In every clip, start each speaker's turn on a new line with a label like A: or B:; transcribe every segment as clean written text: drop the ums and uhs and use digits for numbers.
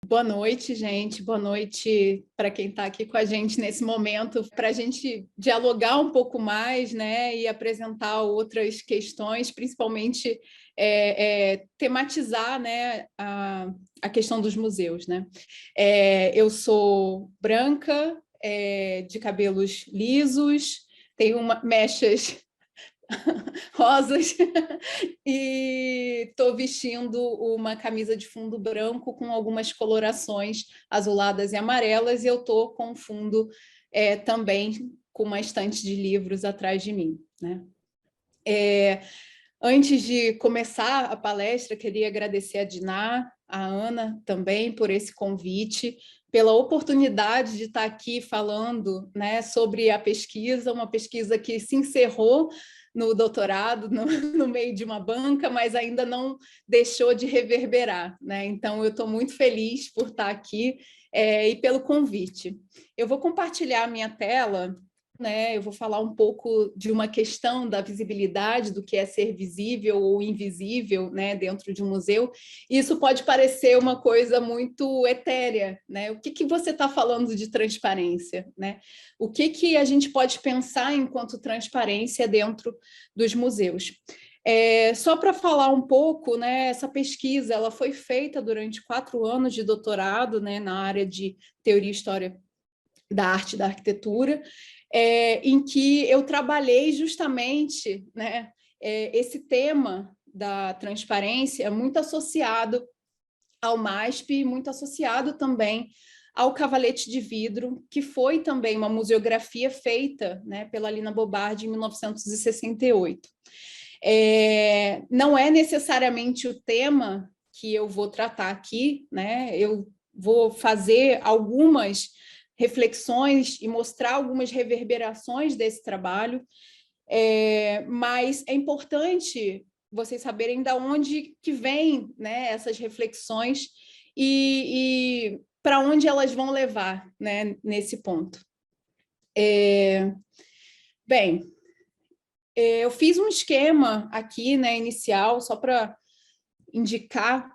A: Boa noite, gente. Boa noite para quem está aqui com a gente nesse momento, para a gente dialogar um pouco mais, né, e apresentar outras questões, principalmente tematizar, né, a questão dos museus, né. Eu sou branca, de cabelos lisos, tenho mechas rosas e estou vestindo uma camisa de fundo branco com algumas colorações azuladas e amarelas, e eu estou com fundo também com uma estante de livros atrás de mim, né? Antes de começar a palestra, queria agradecer a Diná, a Ana também por esse convite, pela oportunidade de estar aqui falando, né, sobre a pesquisa, uma pesquisa que se encerrou no doutorado, no meio de uma banca, mas ainda não deixou de reverberar, né? Então, eu estou muito feliz por estar aqui e pelo convite. Eu vou compartilhar a minha tela, né? Eu vou falar um pouco de uma questão da visibilidade, do que é ser visível ou invisível, né, dentro de um museu. Isso pode parecer uma coisa muito etérea, né? O que você está falando de transparência, né? O que a gente pode pensar enquanto transparência dentro dos museus? Só para falar um pouco, né, essa pesquisa ela foi feita durante 4 anos de doutorado, né, na área de teoria e história da arte e da arquitetura, em que eu trabalhei justamente, né, esse tema da transparência muito associado ao MASP, muito associado também ao Cavalete de Vidro, que foi também uma museografia feita, né, pela Lina Bobardi em 1968. Não é necessariamente o tema que eu vou tratar aqui, né? Eu vou fazer algumas reflexões e mostrar algumas reverberações desse trabalho, mas é importante vocês saberem de onde que vêm, né, essas reflexões e para onde elas vão levar, né, nesse ponto. Bem, eu fiz um esquema aqui, né, inicial, só para indicar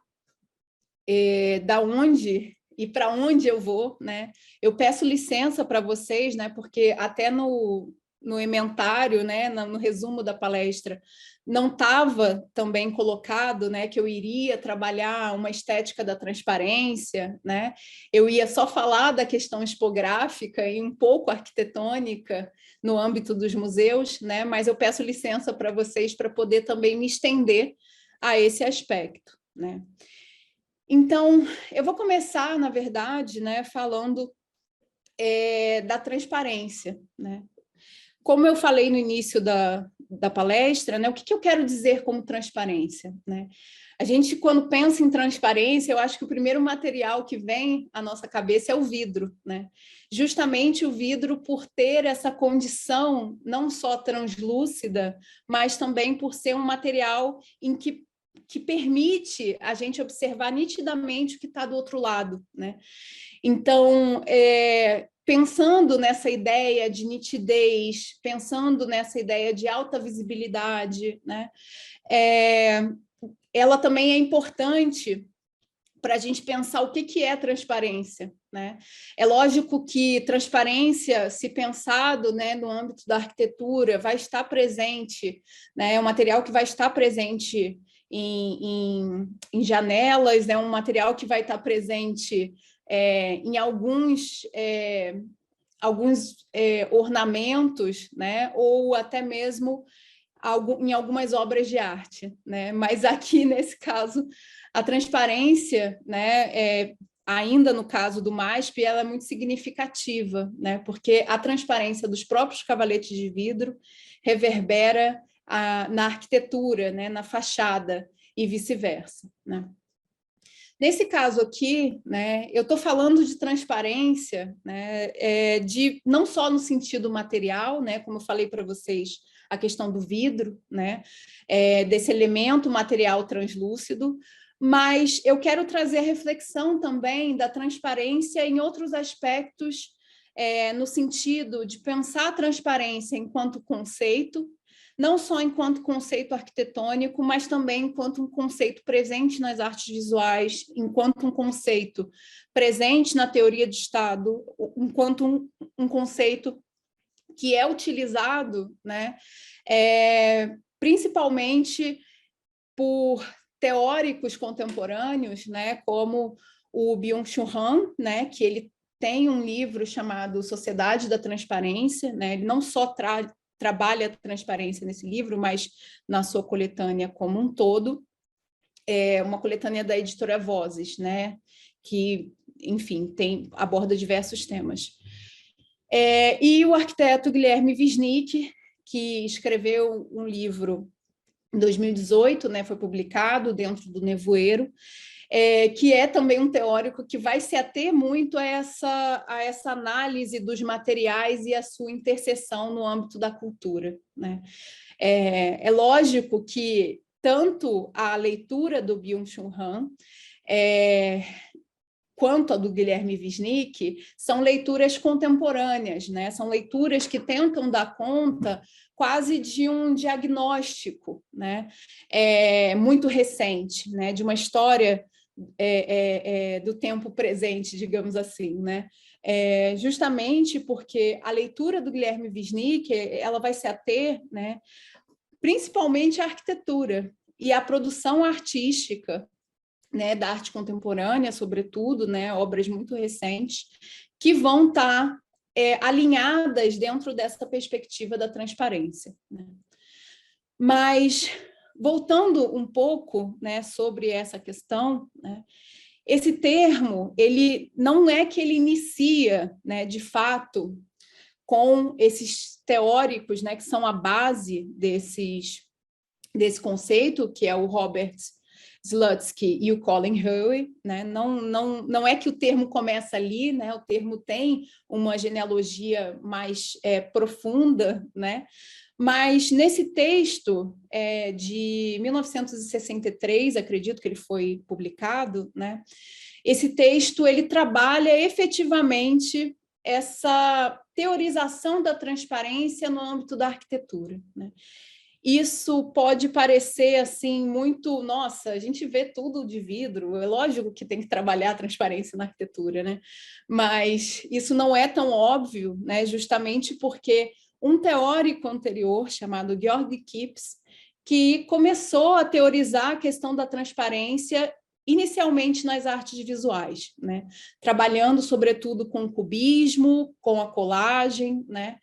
A: da onde e para onde eu vou, né? Eu peço licença para vocês, né? Porque até no ementário, né? No resumo da palestra, não estava também colocado, né? Que eu iria trabalhar uma estética da transparência, né? Eu ia só falar da questão expográfica e um pouco arquitetônica no âmbito dos museus, né? Mas eu peço licença para vocês para poder também me estender a esse aspecto, né? Então, eu vou começar, na verdade, né, falando da transparência, né? Como eu falei no início da palestra, né, o que eu quero dizer como transparência, né? A gente, quando pensa em transparência, eu acho que o primeiro material que vem à nossa cabeça é o vidro, né? Justamente o vidro por ter essa condição não só translúcida, mas também por ser um material em que permite a gente observar nitidamente o que está do outro lado, né? Então, pensando nessa ideia de nitidez, pensando nessa ideia de alta visibilidade, né? Ela também é importante para a gente pensar o que é transparência, né? É lógico que transparência, se pensado, né, no âmbito da arquitetura, vai estar presente, né? É um material que vai estar presente em janelas, é um material que vai estar presente em alguns ornamentos, né? Ou até mesmo em algumas obras de arte, né? Mas aqui, nesse caso, a transparência, né, ainda no caso do MASP, ela é muito significativa, né? Porque a transparência dos próprios cavaletes de vidro reverbera na arquitetura, né, na fachada e vice-versa, né? Nesse caso aqui, né, eu estou falando de transparência, né, não só no sentido material, né, como eu falei para vocês, a questão do vidro, né, desse elemento material translúcido, mas eu quero trazer a reflexão também da transparência em outros aspectos, no sentido de pensar a transparência enquanto conceito, não só enquanto conceito arquitetônico, mas também enquanto um conceito presente nas artes visuais, enquanto um conceito presente na teoria de Estado, enquanto um conceito que é utilizado, né, principalmente por teóricos contemporâneos, né, como o Byung-Chul Han, né, que ele tem um livro chamado Sociedade da Transparência, né, ele não só trabalha a transparência nesse livro, mas na sua coletânea como um todo, uma coletânea da editora Vozes, né, que, enfim, aborda diversos temas. E o arquiteto Guilherme Wisnik, que escreveu um livro em 2018, né, foi publicado dentro do Nevoeiro, que é também um teórico que vai se ater muito a essa análise dos materiais e a sua interseção no âmbito da cultura, né? É lógico que tanto a leitura do Byung-Chul Han quanto a do Guilherme Wisnik são leituras contemporâneas, né? São leituras que tentam dar conta quase de um diagnóstico, né? Muito recente, né? De uma história do tempo presente, digamos assim, né? Justamente porque a leitura do Guilherme Wisnik ela vai se ater, né, principalmente à arquitetura e à produção artística, né, da arte contemporânea, sobretudo, né, obras muito recentes, que vão estar alinhadas dentro dessa perspectiva da transparência, né? Mas, voltando um pouco, né, sobre essa questão, né, esse termo, ele não é que ele inicia, né, de fato, com esses teóricos, né, que são a base desse conceito, que é o Robert Slutsky e o Colin Howe, né? Não é que o termo começa ali, né? O termo tem uma genealogia mais profunda, né? Mas nesse texto de 1963, acredito que ele foi publicado, né? Esse texto ele trabalha efetivamente essa teorização da transparência no âmbito da arquitetura, né? Isso pode parecer assim muito, nossa, a gente vê tudo de vidro, é lógico que tem que trabalhar a transparência na arquitetura, né? Mas isso não é tão óbvio, né? Justamente porque um teórico anterior chamado Georg Kipps, que começou a teorizar a questão da transparência inicialmente nas artes visuais, né? Trabalhando sobretudo com o cubismo, com a colagem, né?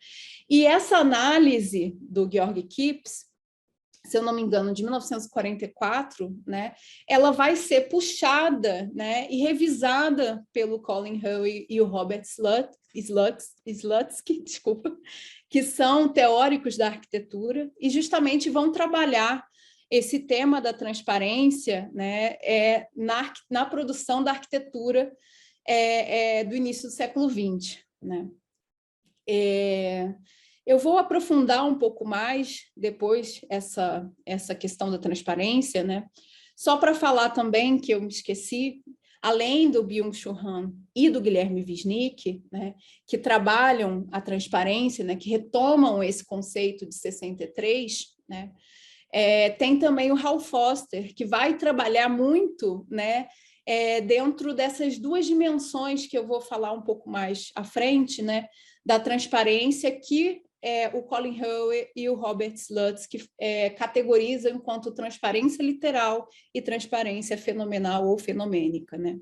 A: E essa análise do Georg Kipps, se eu não me engano, de 1944, né, ela vai ser puxada, né, e revisada pelo Colin Howe e o Robert Slutsky, desculpa, que são teóricos da arquitetura e justamente vão trabalhar esse tema da transparência, né, na produção da arquitetura do início do século XX, né? Eu vou aprofundar um pouco mais depois essa questão da transparência, né? Só para falar também que eu me esqueci, além do Byung-Chul Han e do Guilherme Wisnik, né, que trabalham a transparência, né, que retomam esse conceito de 63, né, tem também o Hal Foster, que vai trabalhar muito, né, dentro dessas duas dimensões que eu vou falar um pouco mais à frente, né, da transparência que o Colin Howe e o Robert Slutsky categorizam enquanto transparência literal e transparência fenomenal ou fenomênica, né?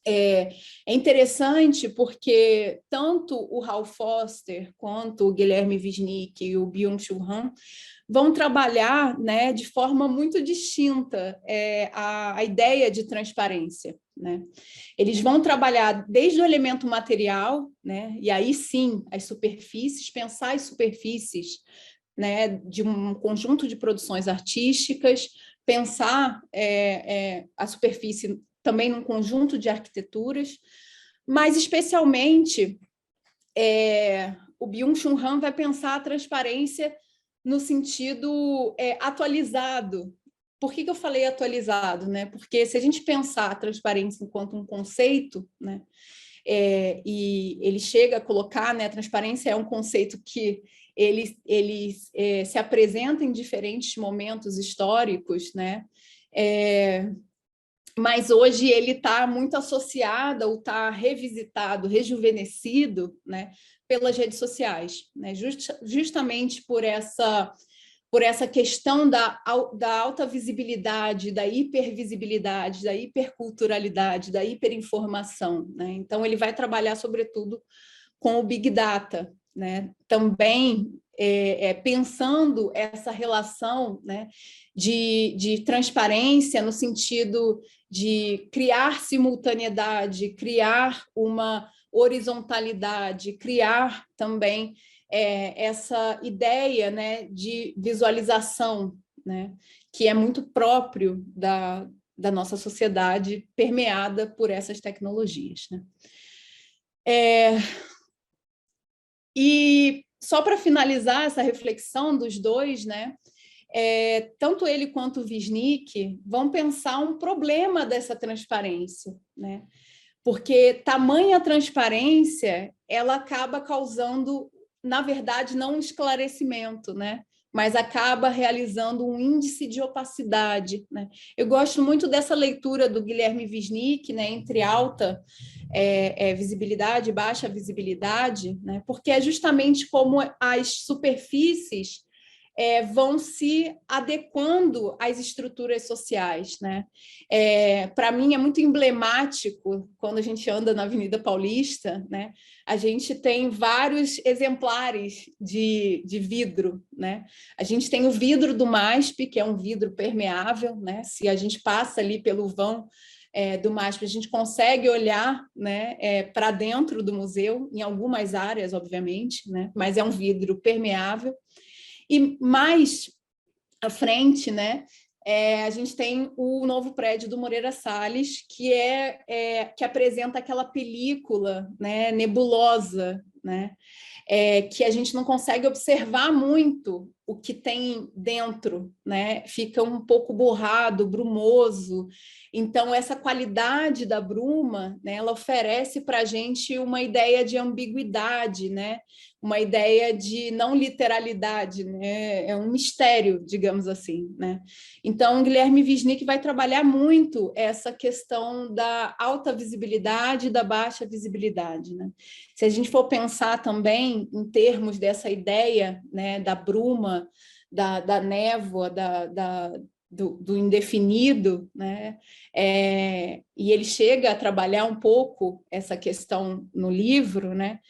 A: É interessante porque tanto o Hal Foster quanto o Guilherme Wisnik e o Byung-Chul Han vão trabalhar, né, de forma muito distinta a ideia de transparência, né? Eles vão trabalhar desde o elemento material, né, e aí sim as superfícies, pensar as superfícies, né, de um conjunto de produções artísticas, pensar a superfície também num conjunto de arquiteturas, mas especialmente o Byung-Chul Han vai pensar a transparência no sentido atualizado. Por que eu falei atualizado, né? Porque se a gente pensar a transparência enquanto um conceito, né, e ele chega a colocar, né, a transparência é um conceito que ele se apresenta em diferentes momentos históricos, né? Mas hoje ele está muito associado, ou está revisitado, rejuvenescido, né, pelas redes sociais, né? Justamente por essa questão da alta visibilidade, da hipervisibilidade, da hiperculturalidade, da hiperinformação, né? Então, ele vai trabalhar, sobretudo, com o Big Data, né? Também pensando essa relação, né, de transparência no sentido de criar simultaneidade, criar uma horizontalidade, criar também essa ideia, né, de visualização, né, que é muito próprio da nossa sociedade permeada por essas tecnologias, né? E só para finalizar essa reflexão dos dois, né, tanto ele quanto o Wisnik vão pensar um problema dessa transparência, né? Porque tamanha transparência, ela acaba causando, na verdade, não um esclarecimento, né? Mas acaba realizando um índice de opacidade, né? Eu gosto muito dessa leitura do Guilherme Wisnik, né, entre alta visibilidade e baixa visibilidade, né? Porque é justamente como as superfícies vão se adequando às estruturas sociais, né? Para mim é muito emblemático quando a gente anda na Avenida Paulista, né? A gente tem vários exemplares de vidro, né? A gente tem o vidro do MASP, que é um vidro permeável, né? Se a gente passa ali pelo vão do MASP, a gente consegue olhar, né, para dentro do museu, em algumas áreas, obviamente, né? Mas é um vidro permeável. E mais à frente, né, a gente tem o novo prédio do Moreira Salles, que apresenta aquela película, né, nebulosa, né, que a gente não consegue observar muito o que tem dentro, né? Fica um pouco borrado, brumoso. Então, essa qualidade da bruma, né, ela oferece para a gente uma ideia de ambiguidade, né? Uma ideia de não literalidade, né? É um mistério, digamos assim, né? Então, Guilherme Wisnik vai trabalhar muito essa questão da alta visibilidade e da baixa visibilidade, né? Se a gente for pensar também em termos dessa ideia, né, da bruma, da névoa, do indefinido, né? E ele chega a trabalhar um pouco essa questão no livro, né?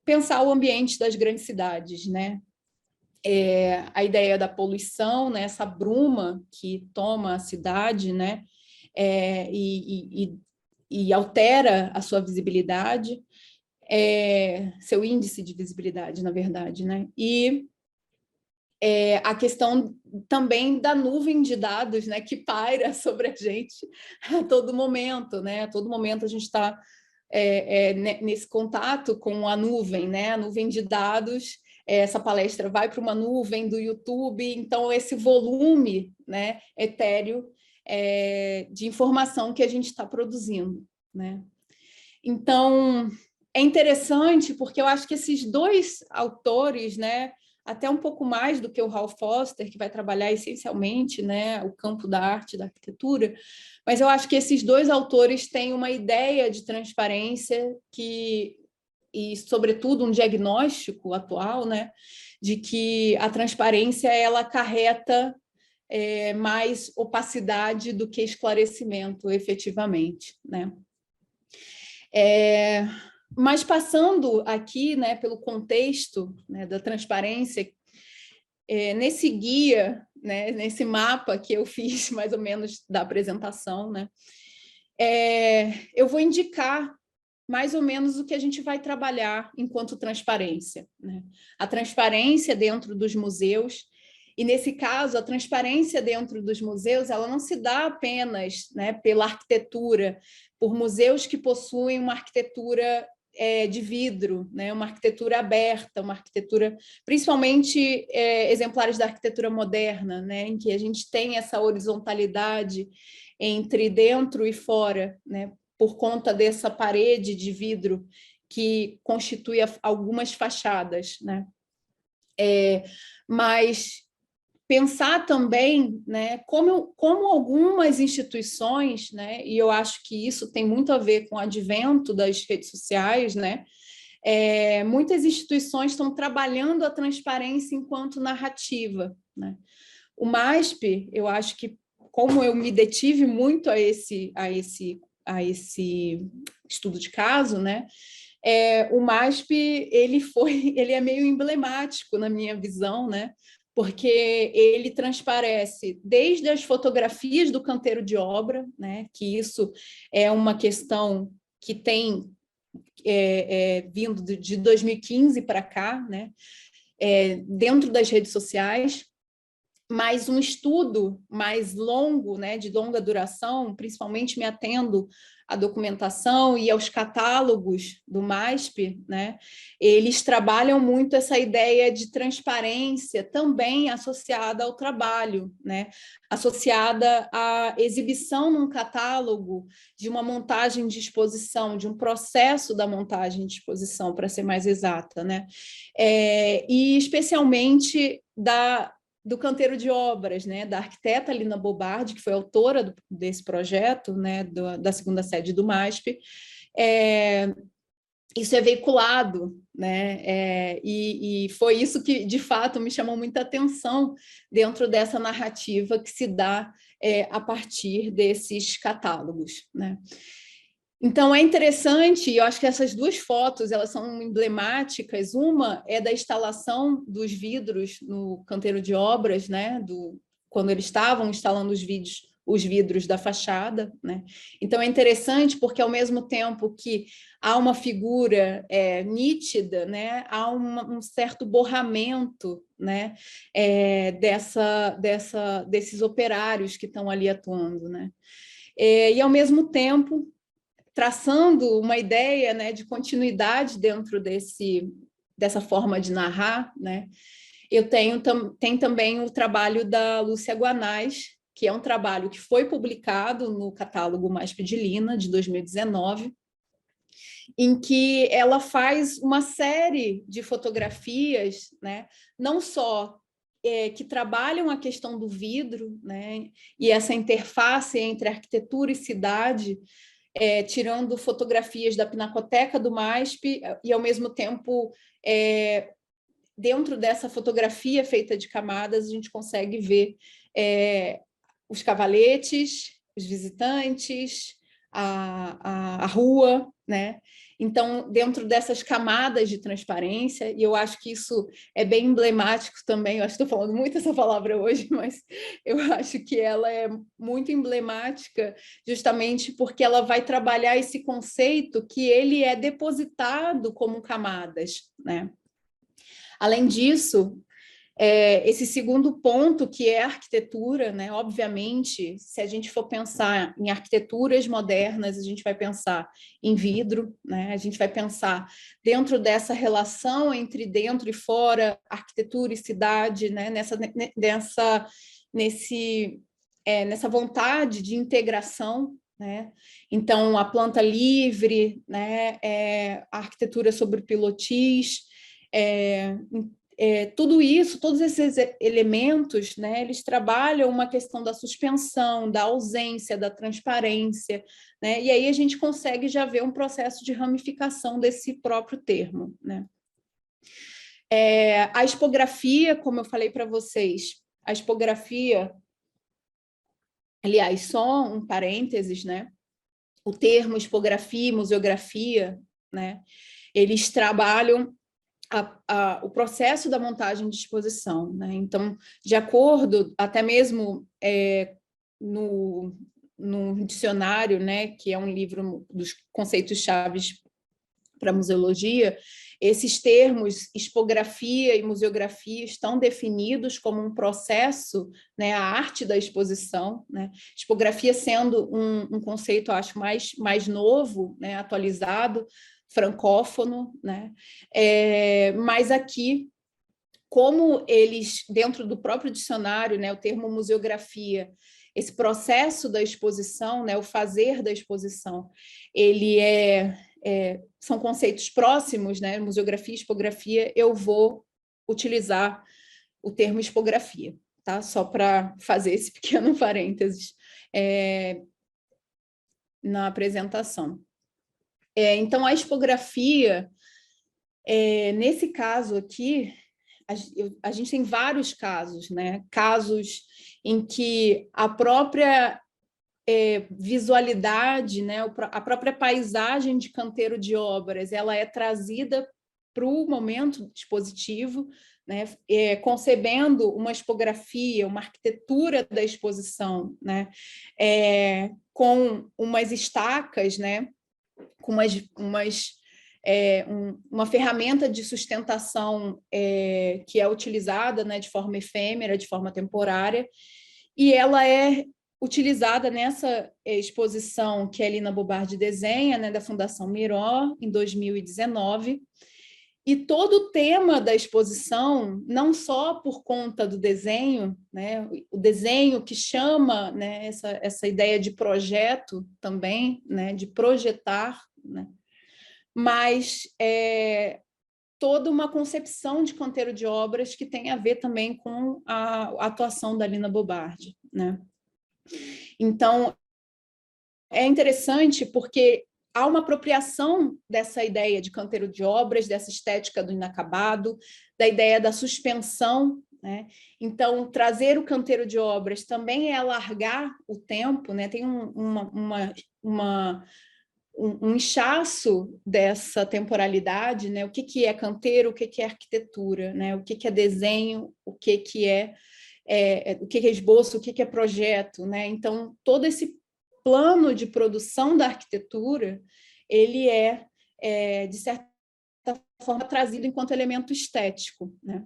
A: Pensar o ambiente das grandes cidades, né? A ideia da poluição, né? Essa bruma que toma a cidade, né? E altera a sua visibilidade, seu índice de visibilidade, na verdade, né? E a questão também da nuvem de dados, né, que paira sobre a gente a todo momento, né? A todo momento a gente está nesse contato com a nuvem, né? A nuvem de dados. Essa palestra vai para uma nuvem do YouTube, então esse volume, né, etéreo de informação que a gente está produzindo, né? Então, é interessante porque eu acho que esses dois autores, né, até um pouco mais do que o Ralph Foster, que vai trabalhar essencialmente, né, o campo da arte e da arquitetura, mas eu acho que esses dois autores têm uma ideia de transparência e sobretudo, um diagnóstico atual, né, de que a transparência ela acarreta mais opacidade do que esclarecimento, efetivamente, né? Mas passando aqui, né, pelo contexto, né, da transparência, nesse guia, né, nesse mapa que eu fiz mais ou menos da apresentação, né, eu vou indicar mais ou menos o que a gente vai trabalhar enquanto transparência, né? A transparência dentro dos museus. E, nesse caso, a transparência dentro dos museus ela não se dá apenas, né, pela arquitetura, por museus que possuem uma arquitetura de vidro, né, uma arquitetura aberta, uma arquitetura, principalmente exemplares da arquitetura moderna, né, em que a gente tem essa horizontalidade entre dentro e fora, né, por conta dessa parede de vidro que constitui algumas fachadas, né? Mas pensar também, né, como algumas instituições, né, e eu acho que isso tem muito a ver com o advento das redes sociais, né, muitas instituições estão trabalhando a transparência enquanto narrativa, né? O MASP, eu acho que, como eu me detive muito a esse estudo de caso, né, o MASP ele é meio emblemático na minha visão, né? Porque ele transparece desde as fotografias do canteiro de obra, né? Que isso é uma questão que tem vindo de 2015 para cá, né? Dentro das redes sociais, mas um estudo mais longo, né, de longa duração, principalmente me atendo à documentação e aos catálogos do MASP, né, eles trabalham muito essa ideia de transparência também associada ao trabalho, né, associada à exibição num catálogo de uma montagem de exposição, de um processo da montagem de exposição, para ser mais exata, né, e especialmente do canteiro de obras, né, da arquiteta Lina Bobardi, que foi autora desse projeto, né, da segunda sede do MASP. Isso é veiculado, né, e foi isso que, de fato, me chamou muita atenção dentro dessa narrativa que se dá a partir desses catálogos, né. Então, é interessante, e eu acho que essas duas fotos elas são emblemáticas. Uma é da instalação dos vidros no canteiro de obras, né, quando eles estavam instalando os vidros da fachada, né? Então, é interessante porque, ao mesmo tempo que há uma figura nítida, né, há um certo borramento, né, desses operários que estão ali atuando, né? E, ao mesmo tempo, traçando uma ideia, né, de continuidade dentro dessa forma de narrar, né? Eu tem também o trabalho da Lúcia Guanais, que é um trabalho que foi publicado no catálogo MASP de Lina, de 2019, em que ela faz uma série de fotografias, né, não só que trabalham a questão do vidro, né, e essa interface entre arquitetura e cidade, tirando fotografias da Pinacoteca do MASP e, ao mesmo tempo, dentro dessa fotografia feita de camadas, a gente consegue ver os cavaletes, os visitantes, a rua, né? Então, dentro dessas camadas de transparência, e eu acho que isso é bem emblemático também, eu acho que estou falando muito essa palavra hoje, mas eu acho que ela é muito emblemática justamente porque ela vai trabalhar esse conceito que ele é depositado como camadas, né? Além disso, esse segundo ponto, que é a arquitetura, né? Obviamente, se a gente for pensar em arquiteturas modernas, a gente vai pensar em vidro, né? A gente vai pensar dentro dessa relação entre dentro e fora, arquitetura e cidade, né? Nessa vontade de integração, né? Então, a planta livre, né? A arquitetura sobre pilotis, tudo isso, todos esses elementos, né, eles trabalham uma questão da suspensão, da ausência, da transparência, né, e aí a gente consegue já ver um processo de ramificação desse próprio termo, né. A expografia, como eu falei para vocês, a expografia, aliás, só um parênteses, né, o termo expografia e museografia, né, eles trabalham o processo da montagem de exposição, né? Então, de acordo, até mesmo no dicionário, né, que é um livro dos conceitos chaves para museologia, esses termos expografia e museografia estão definidos como um processo, né, a arte da exposição, né? Expografia sendo um conceito, acho, mais novo, né, atualizado, francófono, né? Mas aqui, como eles, dentro do próprio dicionário, né, o termo museografia, esse processo da exposição, né, o fazer da exposição, ele são conceitos próximos, né, museografia e expografia, eu vou utilizar o termo expografia, tá? Só para fazer esse pequeno parênteses na apresentação. Então, a expografia, nesse caso aqui, a gente tem vários casos, né? Casos em que a própria visualidade, né? A própria paisagem de canteiro de obras, ela é trazida para o momento expositivo, né? Concebendo uma expografia, uma arquitetura da exposição, né? Com umas estacas, né? Com uma ferramenta de sustentação que é utilizada, né, de forma efêmera, de forma temporária, e ela é utilizada nessa exposição que a Lina Bobardi desenha, né, da Fundação Miró, em 2019, e todo o tema da exposição, não só por conta do desenho, né, o desenho que chama, né, essa ideia de projeto também, né, de projetar, né, mas toda uma concepção de canteiro de obras que tem a ver também com a atuação da Lina Bobardi, né? Então, é interessante porque há uma apropriação dessa ideia de canteiro de obras, dessa estética do inacabado, da ideia da suspensão, né? Então, trazer o canteiro de obras também é alargar o tempo, né? Tem um inchaço dessa temporalidade, né? O que é canteiro, o que é arquitetura, né? O que é desenho, o que é esboço, o que é projeto, né? Então, todo esse plano de produção da arquitetura, ele de certa forma, trazido enquanto elemento estético, né?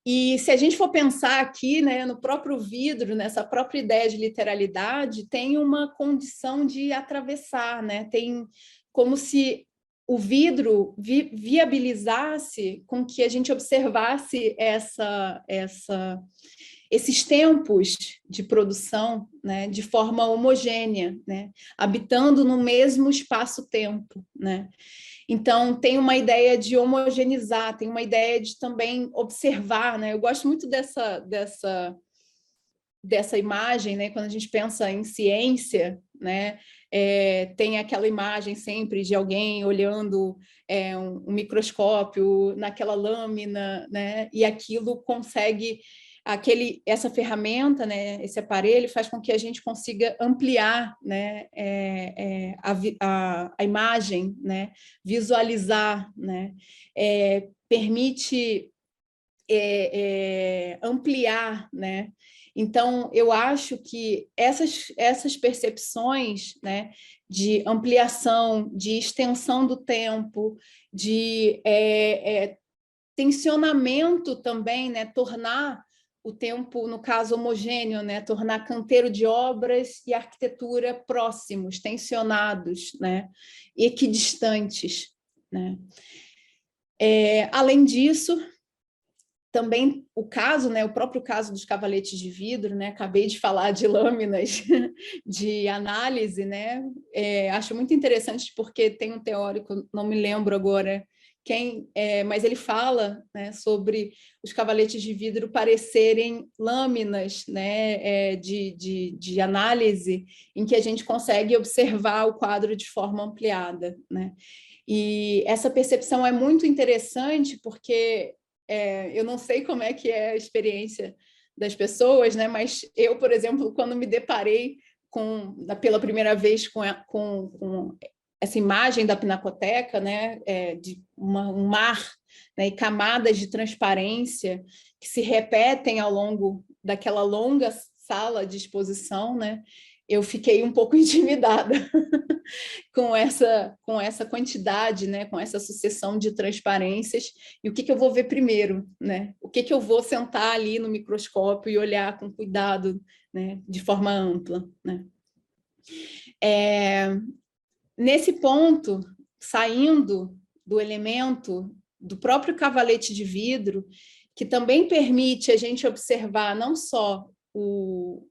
A: E se a gente for pensar aqui, né, no próprio vidro, nessa própria ideia de literalidade, tem uma condição de atravessar, né? Tem como se o vidro viabilizasse com que a gente observasse esses tempos de produção, né, de forma homogênea, né, habitando no mesmo espaço-tempo, né? Então, tem uma ideia de homogeneizar, tem uma ideia de também observar, né? Eu gosto muito dessa imagem, né? Quando a gente pensa em ciência, né? Tem aquela imagem sempre de alguém olhando um microscópio naquela lâmina, né? E aquilo consegue essa ferramenta, né, esse aparelho faz com que a gente consiga ampliar, né, a imagem, né, visualizar, né, permite ampliar, né? Então, eu acho que essas percepções, né, de ampliação, de extensão do tempo, de tensionamento também, né, tornar o tempo, no caso, homogêneo, né? Tornar canteiro de obras e arquitetura próximos, tensionados, né? Equidistantes, né? Além disso, também o caso, né? O próprio caso dos cavaletes de vidro, né? Acabei de falar de lâminas de análise, né? Acho muito interessante porque tem um teórico, não me lembro agora mas ele fala, né, sobre os cavaletes de vidro parecerem lâminas, né, de análise em que a gente consegue observar o quadro de forma ampliada, né? E essa percepção é muito interessante porque eu não sei como é que é a experiência das pessoas, né, mas eu, por exemplo, quando me deparei pela primeira vez com essa imagem da pinacoteca, né, de um mar, né, e camadas de transparência que se repetem ao longo daquela longa sala de exposição, né, eu fiquei um pouco intimidada com essa quantidade, né, com essa sucessão de transparências, e o que eu vou ver primeiro, né? O que eu vou sentar ali no microscópio e olhar com cuidado, né, de forma ampla, né? Nesse ponto, saindo do elemento do próprio cavalete de vidro, que também permite a gente observar não só o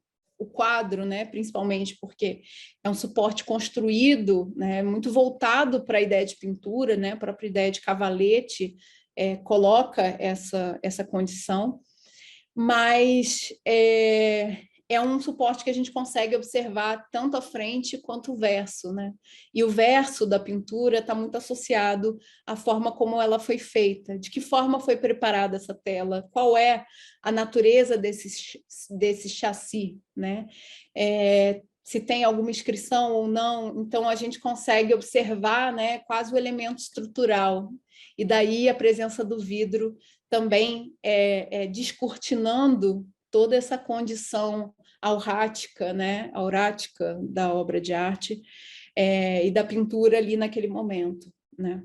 A: quadro, né, principalmente porque é um suporte construído, né, muito voltado para a ideia de pintura, né, a própria ideia de cavalete, coloca essa condição, mas é um suporte que a gente consegue observar tanto a frente quanto o verso, né? E o verso da pintura está muito associado à forma como ela foi feita, de que forma foi preparada essa tela, qual é a natureza desse chassi, né? Se tem alguma inscrição ou não, então a gente consegue observar, né, quase o elemento estrutural, e daí a presença do vidro também descortinando toda essa condição aurática, né, aurática da obra de arte e da pintura ali naquele momento, né?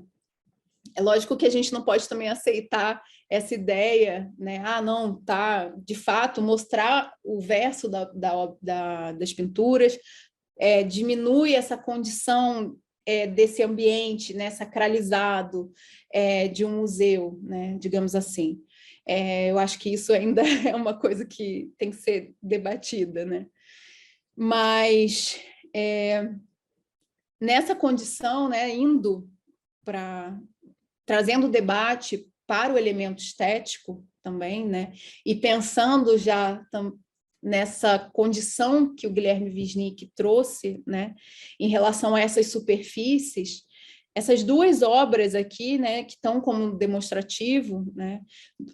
A: É lógico que a gente não pode também aceitar essa ideia, né? Ah, não, tá, de fato, mostrar o verso das pinturas diminui essa condição desse ambiente, né, sacralizado de um museu, né, digamos assim. Eu acho que isso ainda é uma coisa que tem que ser debatida, né? Mas nessa condição, né, indo para trazendo o debate para o elemento estético também, né, e pensando já nessa condição que o Guilherme Wisnik trouxe, né, em relação a essas superfícies, essas duas obras aqui, né, que estão como demonstrativo, né,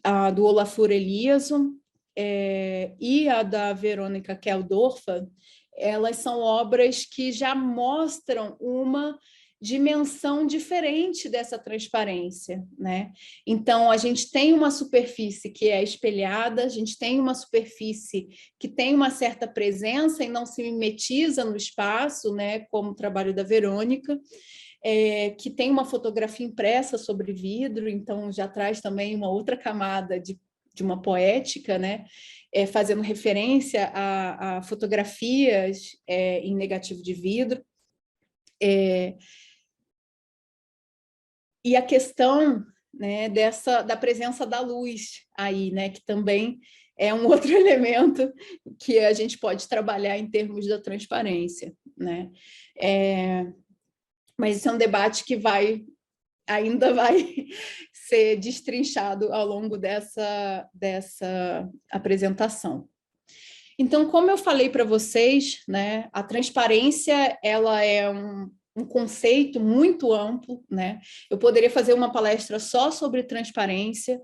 A: a do Olafur Eliasson e a da Verônica Keldorfer, elas são obras que já mostram uma dimensão diferente dessa transparência, né? Então, a gente tem uma superfície que é espelhada, a gente tem uma superfície que tem uma certa presença e não se mimetiza no espaço, né? Como o trabalho da Verônica, que tem uma fotografia impressa sobre vidro, então já traz também uma outra camada de uma poética, né? Fazendo referência a fotografias em negativo de vidro. E a questão, né, da presença da luz aí, né, que também é um outro elemento que a gente pode trabalhar em termos da transparência, né? Mas isso é um debate que ainda vai ser destrinchado ao longo dessa apresentação. Então, como eu falei para vocês, né, a transparência ela é um conceito muito amplo, né? Eu poderia fazer uma palestra só sobre transparência.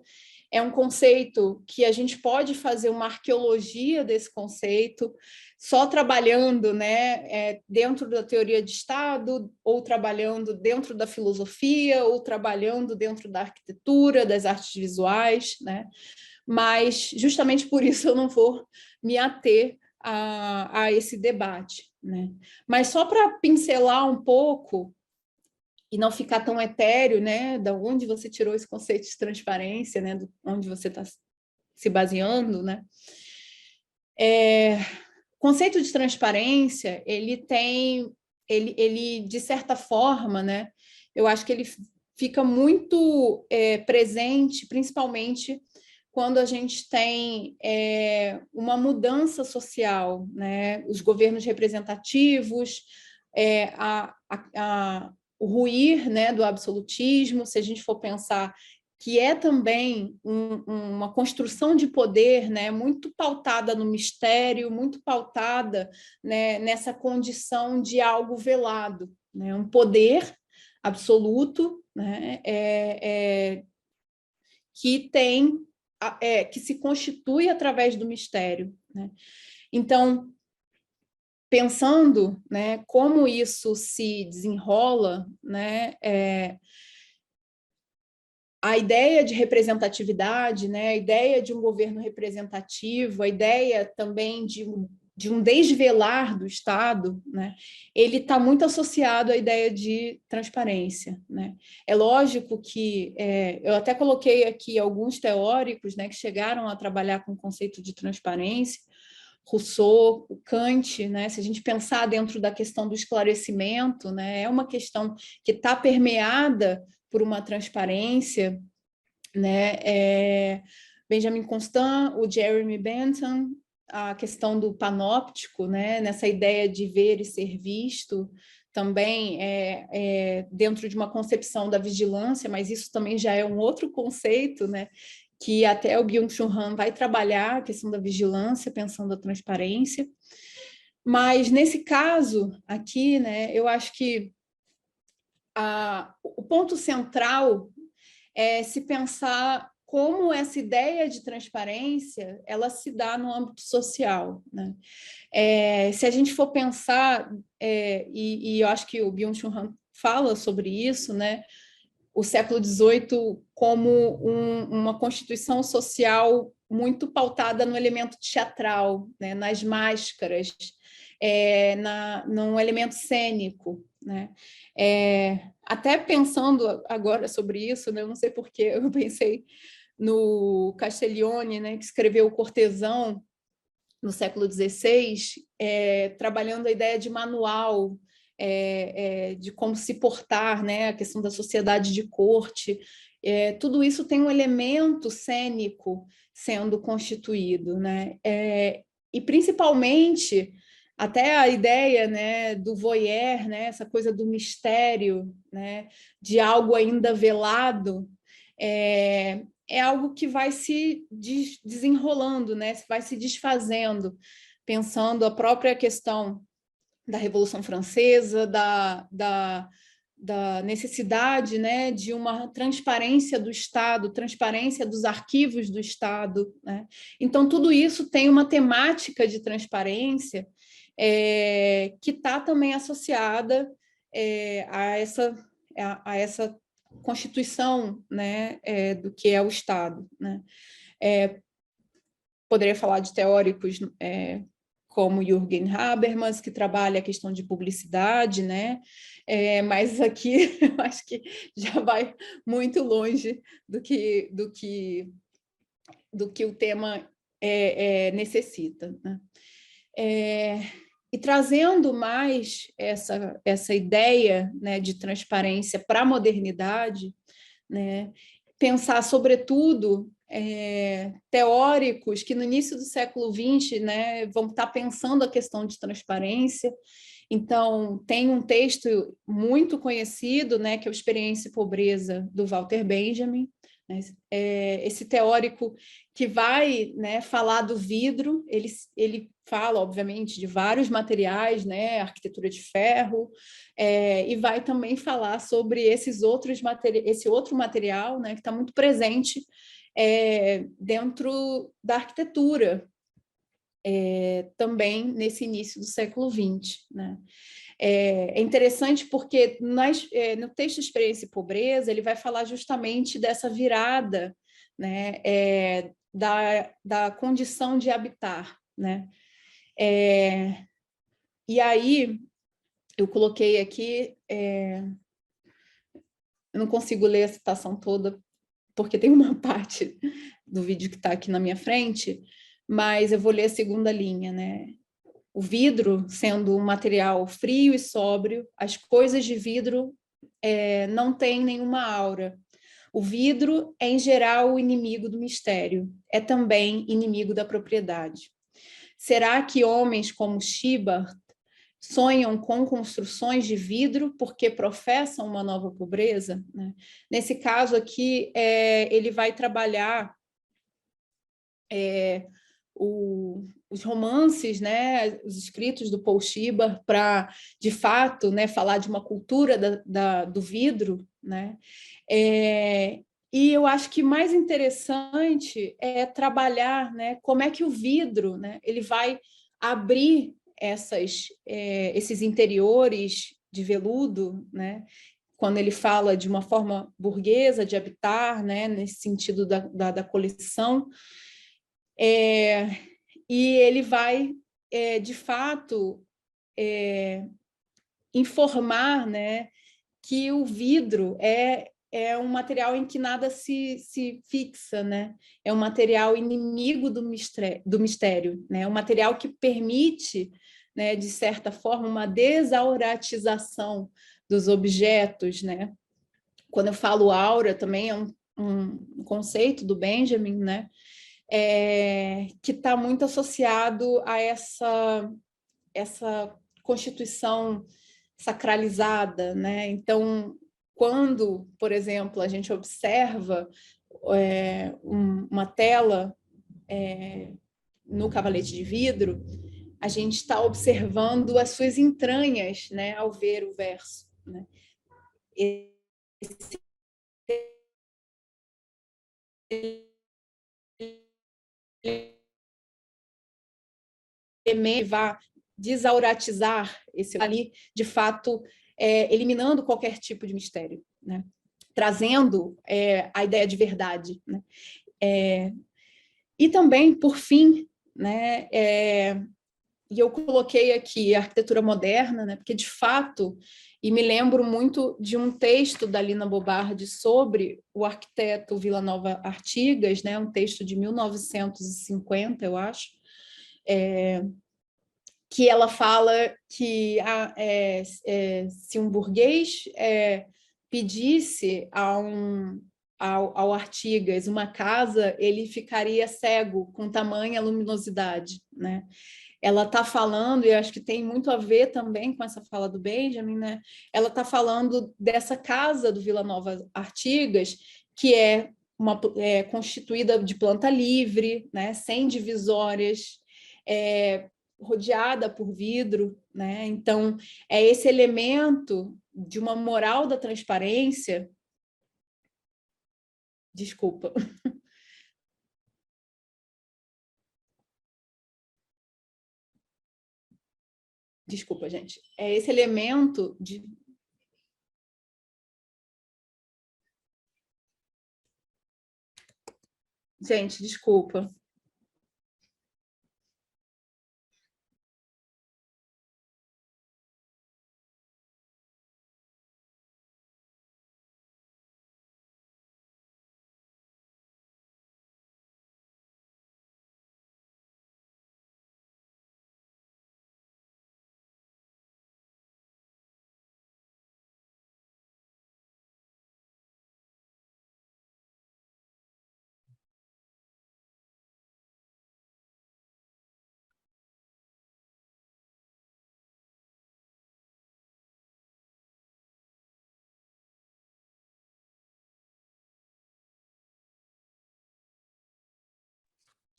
A: É um conceito que a gente pode fazer uma arqueologia desse conceito, só trabalhando, né, dentro da teoria de Estado, ou trabalhando dentro da filosofia, ou trabalhando dentro da arquitetura, das artes visuais, né? Mas justamente por isso eu não vou me ater a esse debate, né? Mas só para pincelar um pouco e não ficar tão etéreo, né? Da onde você tirou esse conceito de transparência, né? Onde você está se baseando, né? O conceito de transparência, ele de certa forma, né? Eu acho que ele fica muito presente, principalmente quando a gente tem uma mudança social, né? Os governos representativos, o ruir, né, do absolutismo, se a gente for pensar que é também uma construção de poder, né, muito pautada no mistério, muito pautada, né, nessa condição de algo velado, né, um poder absoluto, né, que se constitui através do mistério, né? Então, pensando, né, como isso se desenrola, né, a ideia de representatividade, né, a ideia de um governo representativo, a ideia também de um desvelar do Estado, né, ele está muito associado à ideia de transparência, né? É lógico que eu até coloquei aqui alguns teóricos, né, que chegaram a trabalhar com o conceito de transparência, Rousseau, Kant, né? Se a gente pensar dentro da questão do esclarecimento, né, é uma questão que está permeada por uma transparência, né? Benjamin Constant, o Jeremy Bentham, a questão do panóptico, né? Nessa ideia de ver e ser visto, também dentro de uma concepção da vigilância, mas isso também já é um outro conceito, né? Que até o Byung-Chul Han vai trabalhar a questão da vigilância, pensando a transparência. Mas, nesse caso aqui, né, eu acho que o ponto central é se pensar como essa ideia de transparência ela se dá no âmbito social, né? Se a gente for pensar, e eu acho que o Byung-Chul Han fala sobre isso, né? O século XVIII como uma constituição social muito pautada no elemento teatral, né? Nas máscaras, num elemento cênico, né? Até pensando agora sobre isso, né? Eu não sei por que eu pensei no Castiglione, né? Que escreveu O Cortesão no século XVI, trabalhando a ideia de manual, de como se portar, né? A questão da sociedade de corte, tudo isso tem um elemento cênico sendo constituído, né? E principalmente até a ideia, né, do voyeur, né, essa coisa do mistério, né, de algo ainda velado, é algo que vai se desenrolando, né, vai se desfazendo, pensando a própria questão da Revolução Francesa, da necessidade, né, de uma transparência do Estado, transparência dos arquivos do Estado, né? Então, tudo isso tem uma temática de transparência que está também associada a essa constituição, né, do que é o Estado, né? Poderia falar de teóricos como Jürgen Habermas, que trabalha a questão de publicidade, né? Mas aqui eu acho que já vai muito longe do que o tema necessita, né? E trazendo mais essa ideia, né, de transparência para a modernidade, né, pensar, sobretudo, teóricos que no início do século XX, né, vão estar pensando a questão de transparência. Então, tem um texto muito conhecido, né, que é o Experiência e Pobreza, do Walter Benjamin, né? Esse teórico que vai, né, falar do vidro, ele fala, obviamente, de vários materiais, né, arquitetura de ferro, e vai também falar sobre esse outro material, né, que está muito presente dentro da arquitetura, também nesse início do século XX, né? É interessante porque no texto Experiência e Pobreza ele vai falar justamente dessa virada, né, da condição de habitar, né? E aí eu coloquei aqui, eu não consigo ler a citação toda porque tem uma parte do vídeo que está aqui na minha frente, mas eu vou ler a segunda linha, né? O vidro, sendo um material frio e sóbrio, as coisas de vidro não têm nenhuma aura. O vidro é, em geral, o inimigo do mistério. É também inimigo da propriedade. Será que homens como Schubert sonham com construções de vidro porque professam uma nova pobreza? Né? Nesse caso aqui, ele vai trabalhar os romances, né, os escritos do Paul Schubert para, de fato, né, falar de uma cultura do vidro, né? E eu acho que mais interessante é trabalhar, né, como é que o vidro, né, ele vai abrir esses interiores de veludo, né? Quando ele fala de uma forma burguesa de habitar, né, nesse sentido da coleção, e ele vai, de fato, informar, né, que o vidro é um material em que nada se fixa, né? É um material inimigo do mistério, né? Um material que permite, né, de certa forma, uma desauratização dos objetos, né? Quando eu falo aura, também é um conceito do Benjamin, né? Que está muito associado a essa constituição sacralizada, né? Então, quando, por exemplo, a gente observa uma tela no cavalete de vidro, a gente está observando as suas entranhas, né, ao ver o verso, né? Esse vai desauratizar esse ali, de fato, eliminando qualquer tipo de mistério, né? Trazendo a ideia de verdade, né? E também, por fim, né, e eu coloquei aqui a arquitetura moderna, né, porque, de fato, e me lembro muito de um texto da Lina Bobardi sobre o arquiteto Vila Nova Artigas, né, um texto de 1950, eu acho, que ela fala que se um burguês pedisse ao Artigas uma casa, ele ficaria cego com tamanha luminosidade, né? Ela está falando, e acho que tem muito a ver também com essa fala do Benjamin, né? Ela está falando dessa casa do Vila Nova Artigas, que é constituída de planta livre, né? Sem divisórias, rodeada por vidro, né? Então, é esse elemento de uma moral da transparência. Desculpa. Desculpa, gente. É esse elemento de... Gente, desculpa.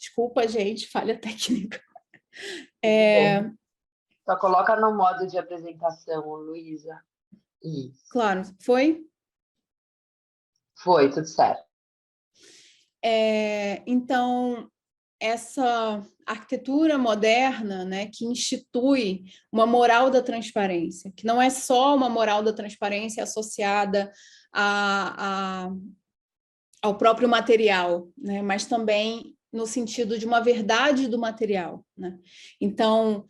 A: Desculpa, gente, falha técnica.
B: Só coloca no modo de apresentação, Luísa. Isso.
A: Claro, foi?
B: Foi, tudo certo.
A: Então, essa arquitetura moderna, né, que institui uma moral da transparência, que não é só uma moral da transparência associada ao próprio material, né, mas também no sentido de uma verdade do material, né? Então,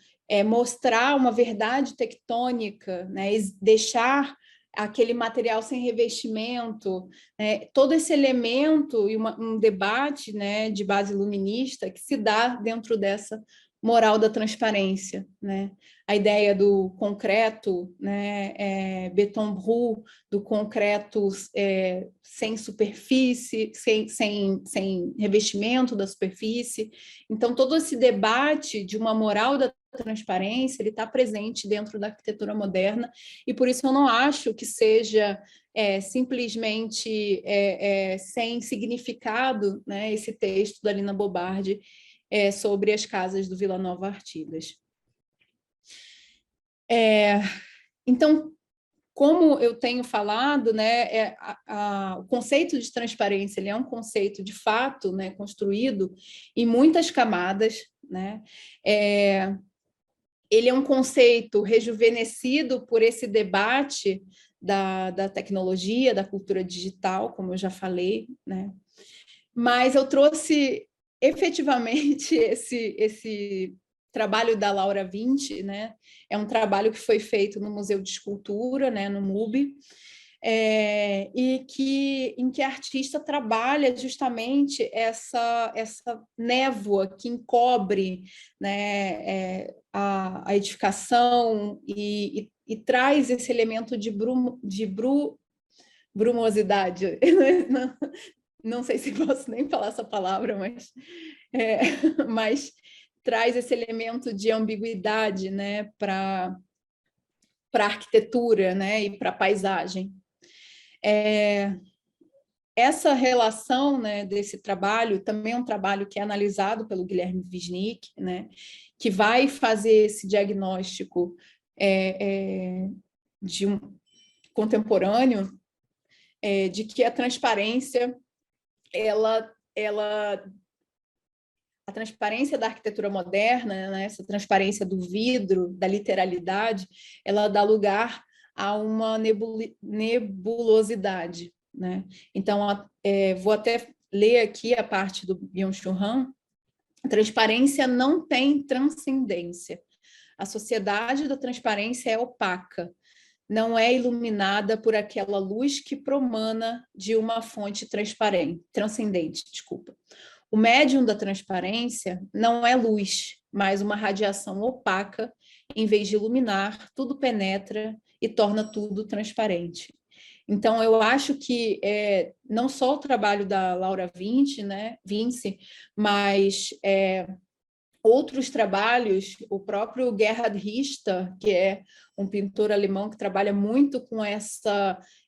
A: mostrar uma verdade tectônica, né, deixar aquele material sem revestimento, né, todo esse elemento e um debate, né, de base iluminista que se dá dentro dessa moral da transparência, né? A ideia do concreto, né, beton brut, do concreto sem superfície, sem revestimento da superfície. Então, todo esse debate de uma moral da transparência, ele está presente dentro da arquitetura moderna, e por isso eu não acho que seja simplesmente sem significado, né, esse texto da Lina Bobardi sobre as casas do Vila Nova Artigas. Então, como eu tenho falado, né, o conceito de transparência ele é um conceito, de fato, né, construído em muitas camadas, né? Ele é um conceito rejuvenescido por esse debate da tecnologia, da cultura digital, como eu já falei, né? Mas eu trouxe efetivamente esse trabalho da Laura Vinci, né? É um trabalho que foi feito no Museu de Escultura, né? No MUBI, e em que a artista trabalha justamente essa névoa que encobre, né, a edificação e traz esse elemento de brumosidade. Não sei se posso nem falar essa palavra, mas traz esse elemento de ambiguidade, né, para para a arquitetura, né, e para a paisagem. Essa relação, né, desse trabalho também é um trabalho que é analisado pelo Guilherme Wisnik, né, que vai fazer esse diagnóstico de um contemporâneo de que a transparência, a transparência da arquitetura moderna, né, essa transparência do vidro, da literalidade, ela dá lugar a uma nebulosidade, né? Então, vou até ler aqui a parte do Byung-Chul Han. A transparência não tem transcendência. A sociedade da transparência é opaca, não é iluminada por aquela luz que promana de uma fonte transcendente, desculpa. O médium da transparência não é luz, mas uma radiação opaca. Em vez de iluminar, tudo penetra e torna tudo transparente. Então, eu acho que não só o trabalho da Laura Vinci, mas outros trabalhos, o próprio Gerhard Richter, que é um pintor alemão que trabalha muito com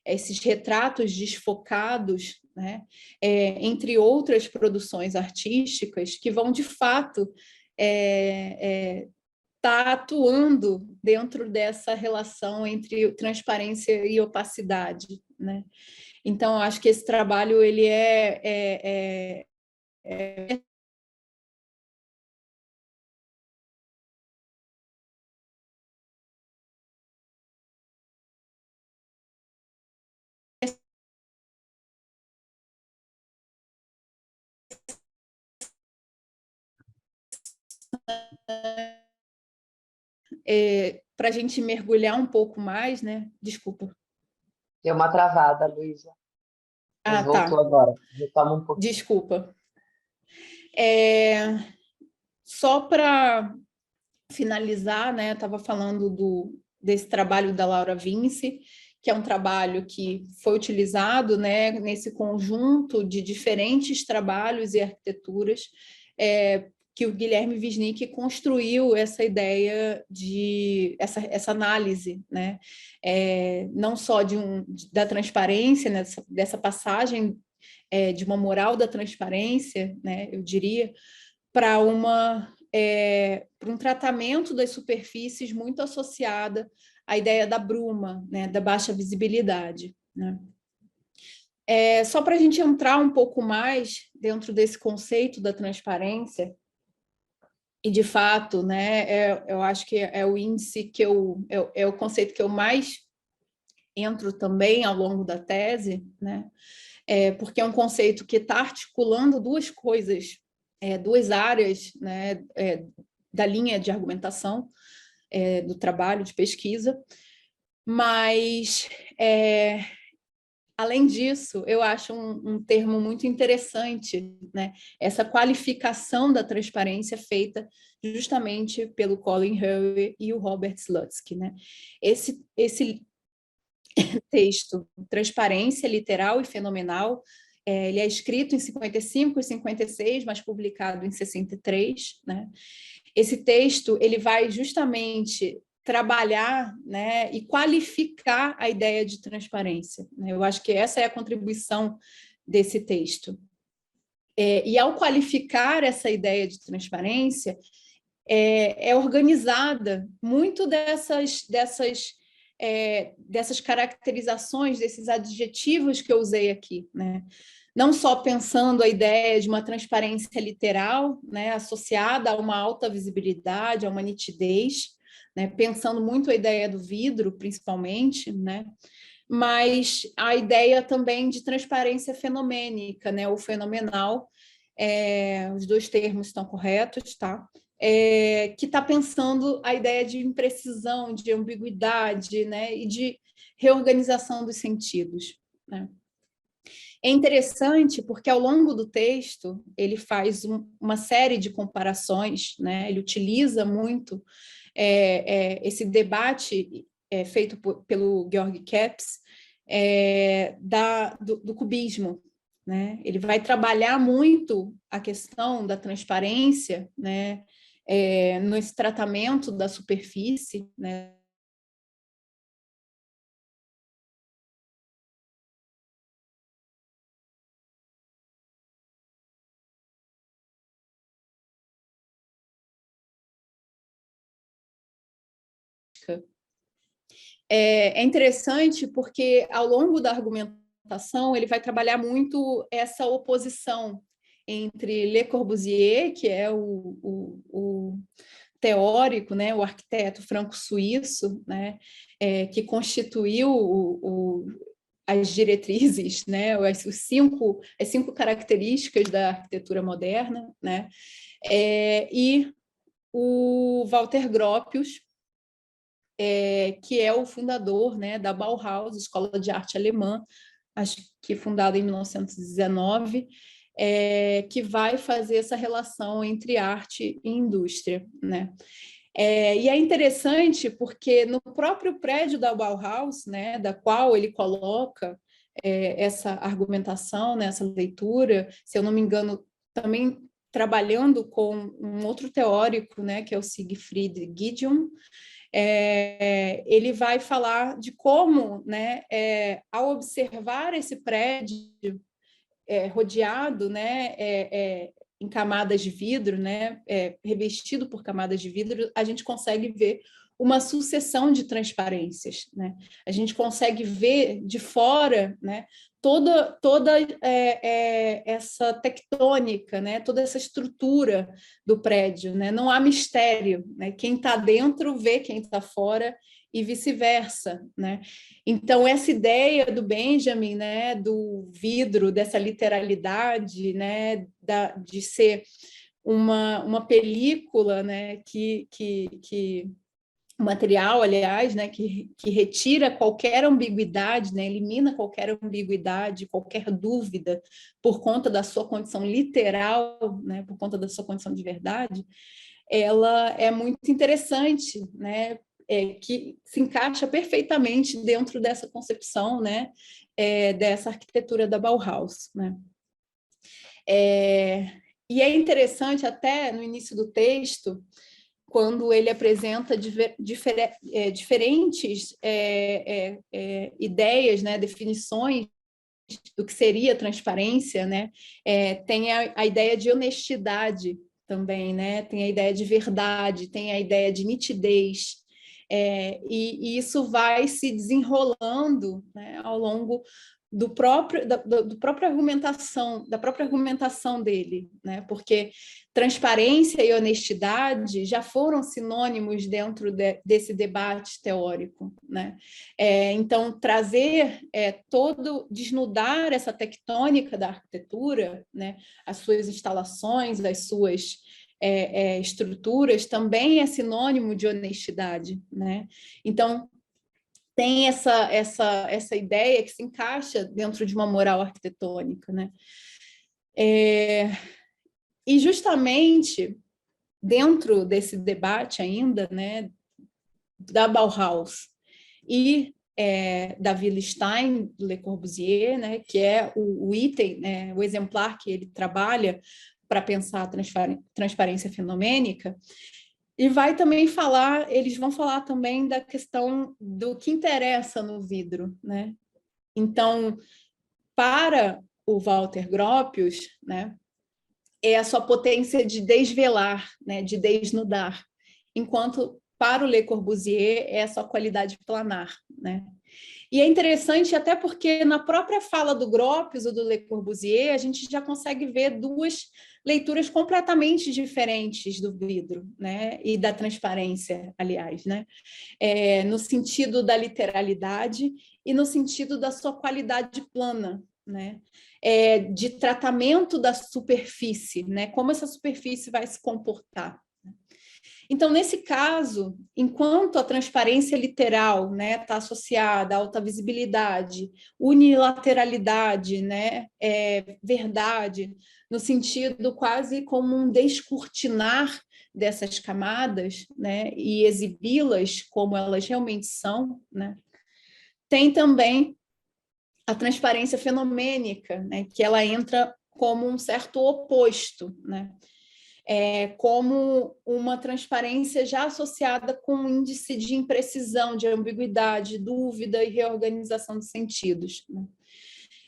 A: esses retratos desfocados, né? Entre outras produções artísticas, que vão, de fato, tá atuando dentro dessa relação entre transparência e opacidade, né? Então, acho que esse trabalho ele para a gente mergulhar um pouco mais, né? Desculpa.
B: Deu uma travada, Luísa. Mas voltou
A: Tá.
B: agora. Retoma um pouquinho.
A: Desculpa. Só para finalizar, né? Estava falando desse trabalho da Laura Vinci, que é um trabalho que foi utilizado, né, nesse conjunto de diferentes trabalhos e arquiteturas, que o Guilherme Wisnik construiu essa ideia essa análise, né, não só da transparência, né, dessa passagem de uma moral da transparência, né, eu diria, para um tratamento das superfícies muito associada à ideia da bruma, né, da baixa visibilidade, né? Só para a gente entrar um pouco mais dentro desse conceito da transparência, e de fato, né, eu acho que é o índice que é o conceito que eu mais entro também ao longo da tese, né? Porque é um conceito que está articulando duas coisas, duas áreas, né, da linha de argumentação do trabalho de pesquisa, mas além disso, eu acho um termo muito interessante, né? Essa qualificação da transparência feita justamente pelo Colin Hurley e o Robert Slutsky, né? Esse texto, Transparência Literal e Fenomenal, ele é escrito em 55 e 56, mas publicado em 63, né? Esse texto ele vai justamente trabalhar, né, e qualificar a ideia de transparência, né? Eu acho que essa é a contribuição desse texto. E ao qualificar essa ideia de transparência, é organizada muito dessas caracterizações, desses adjetivos que eu usei aqui, né? Não só pensando a ideia de uma transparência literal, né, associada a uma alta visibilidade, a uma nitidez, né, pensando muito a ideia do vidro, principalmente, né, mas a ideia também de transparência fenomênica, né, ou fenomenal, os dois termos estão corretos, tá? Que está pensando a ideia de imprecisão, de ambiguidade, né, e de reorganização dos sentidos, né? É interessante porque, ao longo do texto, ele faz uma série de comparações, né? Ele utiliza muito esse debate feito pelo Georg Kepps do cubismo, né? Ele vai trabalhar muito a questão da transparência, né? Nesse tratamento da superfície, né? prática, é interessante porque, ao longo da argumentação, ele vai trabalhar muito essa oposição entre Le Corbusier, que é o teórico, né, o arquiteto franco-suíço, né, que constituiu as diretrizes, né, as cinco características da arquitetura moderna, né, e o Walter Gropius, que é o fundador, né, da Bauhaus, Escola de Arte Alemã, acho que fundada em 1919, que vai fazer essa relação entre arte e indústria, né? E é interessante porque no próprio prédio da Bauhaus, né, da qual ele coloca essa argumentação, né, essa leitura, se eu não me engano, também trabalhando com um outro teórico, né, que é o Siegfried Giedion, ele vai falar de como, né, ao observar esse prédio rodeado, né, em camadas de vidro, né, revestido por camadas de vidro, a gente consegue ver uma sucessão de transparências, né? A gente consegue ver de fora, né, toda essa tectônica, né, toda essa estrutura do prédio, né? Não há mistério, né? Quem está dentro vê quem está fora e vice-versa, né? Então essa ideia do Benjamin, né, do vidro, dessa literalidade, né, de ser uma película, né, que o material, aliás, né, que retira qualquer ambiguidade, né, elimina qualquer ambiguidade, qualquer dúvida por conta da sua condição literal, né, por conta da sua condição de verdade, ela é muito interessante, né, que se encaixa perfeitamente dentro dessa concepção, né, dessa arquitetura da Bauhaus, né. E é interessante até no início do texto, quando ele apresenta diferentes ideias, né, definições do que seria transparência, né? Tem a ideia de honestidade também, né? Tem a ideia de verdade, tem a ideia de nitidez, e isso vai se desenrolando, né, ao longo da própria argumentação dele, né? Porque transparência e honestidade já foram sinônimos dentro desse debate teórico, né? Então, desnudar essa tectônica da arquitetura, né? As suas instalações, as suas estruturas, também é sinônimo de honestidade, né? Então, tem essa ideia que se encaixa dentro de uma moral arquitetônica, né? E justamente dentro desse debate ainda, né, da Bauhaus e da Villa Stein, do Le Corbusier, né, que é o item, né, o exemplar que ele trabalha para pensar a transparência fenomênica, e vai também eles vão falar também da questão do que interessa no vidro, né? Então, para o Walter Gropius, né, é a sua potência de desvelar, né, de desnudar, enquanto para o Le Corbusier é a sua qualidade planar, né? E é interessante até porque na própria fala do Gropius ou do Le Corbusier a gente já consegue ver duas leituras completamente diferentes do vidro, né? E da transparência, aliás, né? No sentido da literalidade e no sentido da sua qualidade plana, né? De tratamento da superfície, né? Como essa superfície vai se comportar. Então, nesse caso, enquanto a transparência literal, né, está associada à alta visibilidade, unilateralidade, né, verdade, no sentido quase como um descortinar dessas camadas, né, e exibi-las como elas realmente são, né, tem também a transparência fenomênica, né, que ela entra como um certo oposto, né, como uma transparência já associada com um índice de imprecisão, de ambiguidade, dúvida e reorganização de sentidos, né.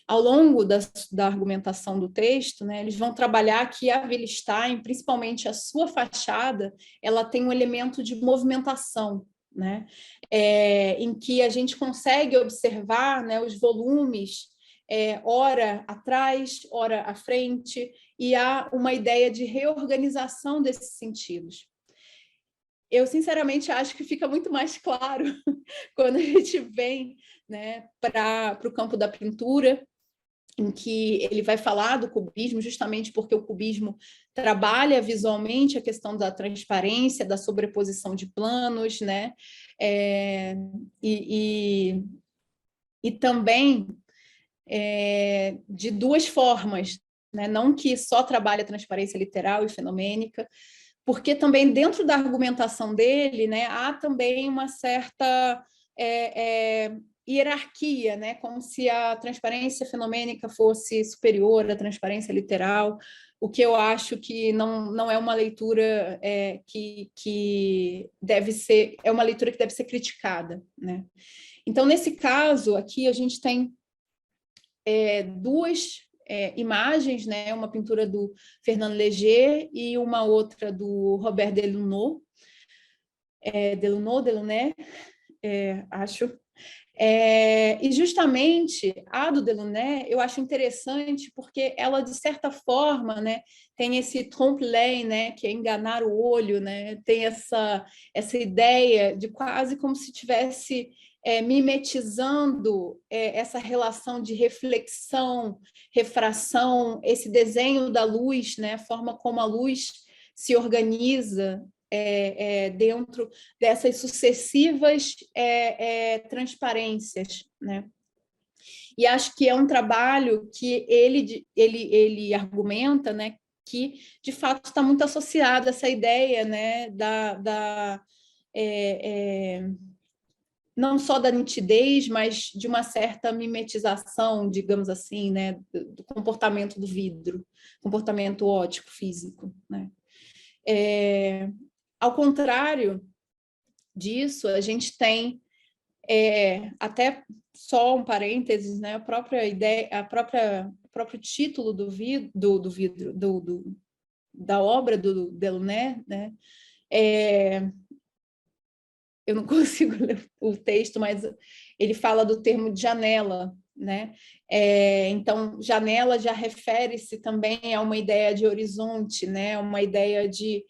A: Ao longo da argumentação do texto, né, eles vão trabalhar que a Villa Stein, principalmente a sua fachada, ela tem um elemento de movimentação, né? Em que a gente consegue observar, né, os volumes, ora atrás, ora à frente, e há uma ideia de reorganização desses sentidos. Eu, sinceramente, acho que fica muito mais claro quando a gente vem, né, para o campo da pintura, em que ele vai falar do cubismo, justamente porque o cubismo trabalha visualmente a questão da transparência, da sobreposição de planos, né? E também de duas formas, né? Não que só trabalhe a transparência literal e fenomênica, porque também dentro da argumentação dele, né, há também uma certa hierarquia, né, como se a transparência fenomênica fosse superior à transparência literal, o que eu acho que não é uma leitura que deve ser, é uma leitura que deve ser criticada, né? Então, nesse caso aqui, a gente tem duas imagens, né? Uma pintura do Fernand Léger e uma outra do Robert Delaunay, acho. E justamente a do Delaunay eu acho interessante porque ela, de certa forma, né, tem esse trompe-l'œil, né, que é enganar o olho, né, tem essa ideia de quase como se tivesse mimetizando essa relação de reflexão, refração, esse desenho da luz, né, a forma como a luz se organiza dentro dessas sucessivas transparências, né? E acho que é um trabalho que ele argumenta, né, que de fato está muito associado a essa ideia, né, não só da nitidez, mas de uma certa mimetização, digamos assim, né, do comportamento do vidro, comportamento óptico físico, né? Ao contrário disso, a gente tem até só um parênteses, né? A própria ideia, o próprio título da obra do Delaunay, né? Eu não consigo ler o texto, mas ele fala do termo de janela, né? Então, janela já refere-se também a uma ideia de horizonte, né? Uma ideia de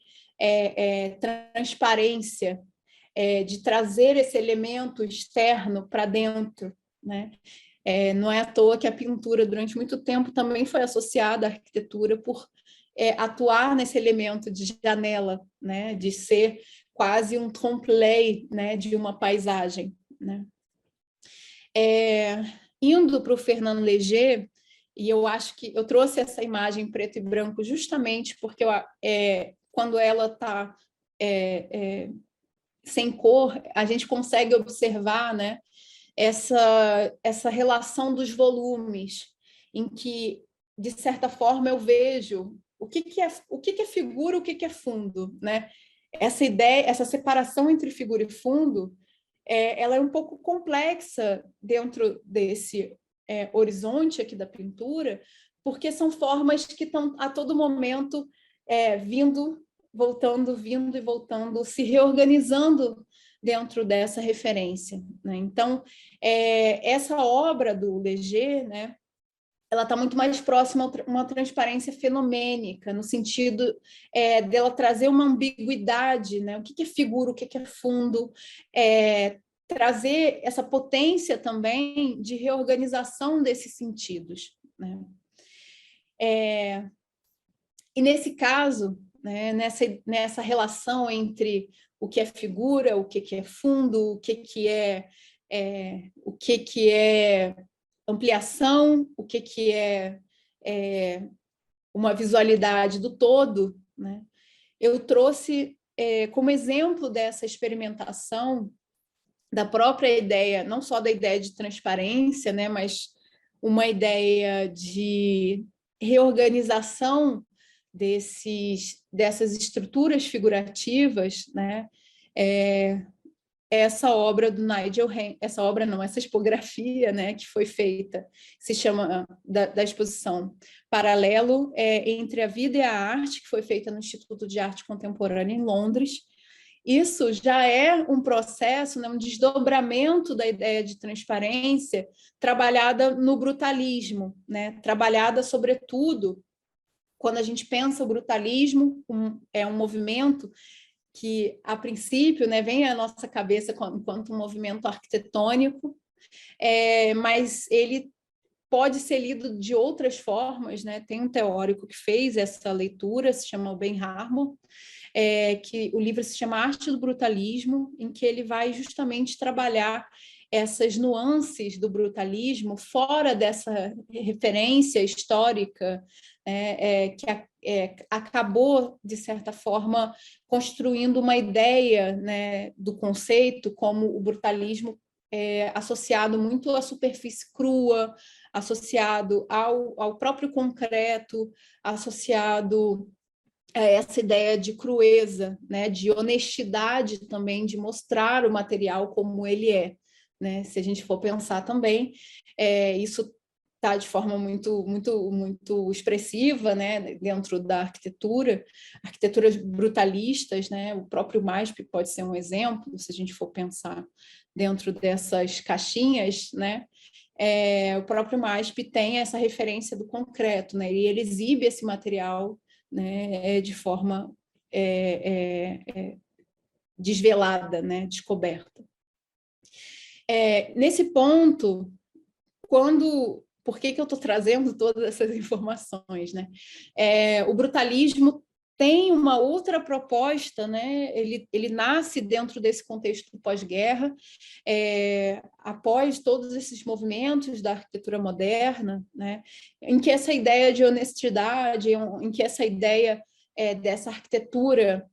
A: transparência, de trazer esse elemento externo para dentro, né? Não é à toa que a pintura, durante muito tempo, também foi associada à arquitetura por atuar nesse elemento de janela, né? De ser quase um trompe-l'œil, né? De uma paisagem, né? Indo para o Fernand Léger, e eu acho que eu trouxe essa imagem preto e branco justamente porque quando ela está sem cor, a gente consegue observar, né, essa relação dos volumes, em que, de certa forma, eu vejo o que é figura, o que é fundo, né? Essa ideia, essa separação entre figura e fundo, ela é um pouco complexa dentro desse horizonte aqui da pintura, porque são formas que estão a todo momento vindo e voltando, se reorganizando dentro dessa referência, né? Então, essa obra do Léger, né, ela está muito mais próxima a uma transparência fenomênica, no sentido dela trazer uma ambiguidade, né? O que é figura, o que é fundo, trazer essa potência também de reorganização desses sentidos, né? E nesse caso, né, nessa relação entre o que é figura, o que é fundo, o que é ampliação, o que é uma visualidade do todo, né? Eu trouxe como exemplo dessa experimentação da própria ideia, não só da ideia de transparência, né, mas uma ideia de reorganização dessas estruturas figurativas, né? Essa obra do Nigel Henry, essa obra não, essa expografia, né, que foi feita, se chama da exposição Paralelo entre a Vida e a Arte, que foi feita no Instituto de Arte Contemporânea em Londres, Isso já é um processo, né, um desdobramento da ideia de transparência trabalhada no brutalismo, né, trabalhada, sobretudo, quando a gente pensa o brutalismo, é um movimento que, a princípio, né, vem à nossa cabeça enquanto um movimento arquitetônico, mas ele pode ser lido de outras formas, né? Tem um teórico que fez essa leitura, se chama Ben Harmon, que o livro se chama Arte do Brutalismo, em que ele vai justamente trabalhar essas nuances do brutalismo fora dessa referência histórica, que acabou, de certa forma, construindo uma ideia, né, do conceito como o brutalismo associado muito à superfície crua, associado ao próprio concreto, associado a essa ideia de crueza, né, de honestidade também, de mostrar o material como ele é. Né? Se a gente for pensar também, isso está de forma muito expressiva, né, dentro da arquitetura, arquiteturas brutalistas, né, o próprio MASP pode ser um exemplo, se a gente for pensar dentro dessas caixinhas, né, o próprio MASP tem essa referência do concreto, né, e ele exibe esse material, né, de forma desvelada, né, descoberta. Nesse ponto, por que eu estou trazendo todas essas informações? Né? O brutalismo tem uma outra proposta, né? Ele nasce dentro desse contexto pós-guerra, após todos esses movimentos da arquitetura moderna, né? Em que essa ideia de honestidade, em que essa ideia dessa arquitetura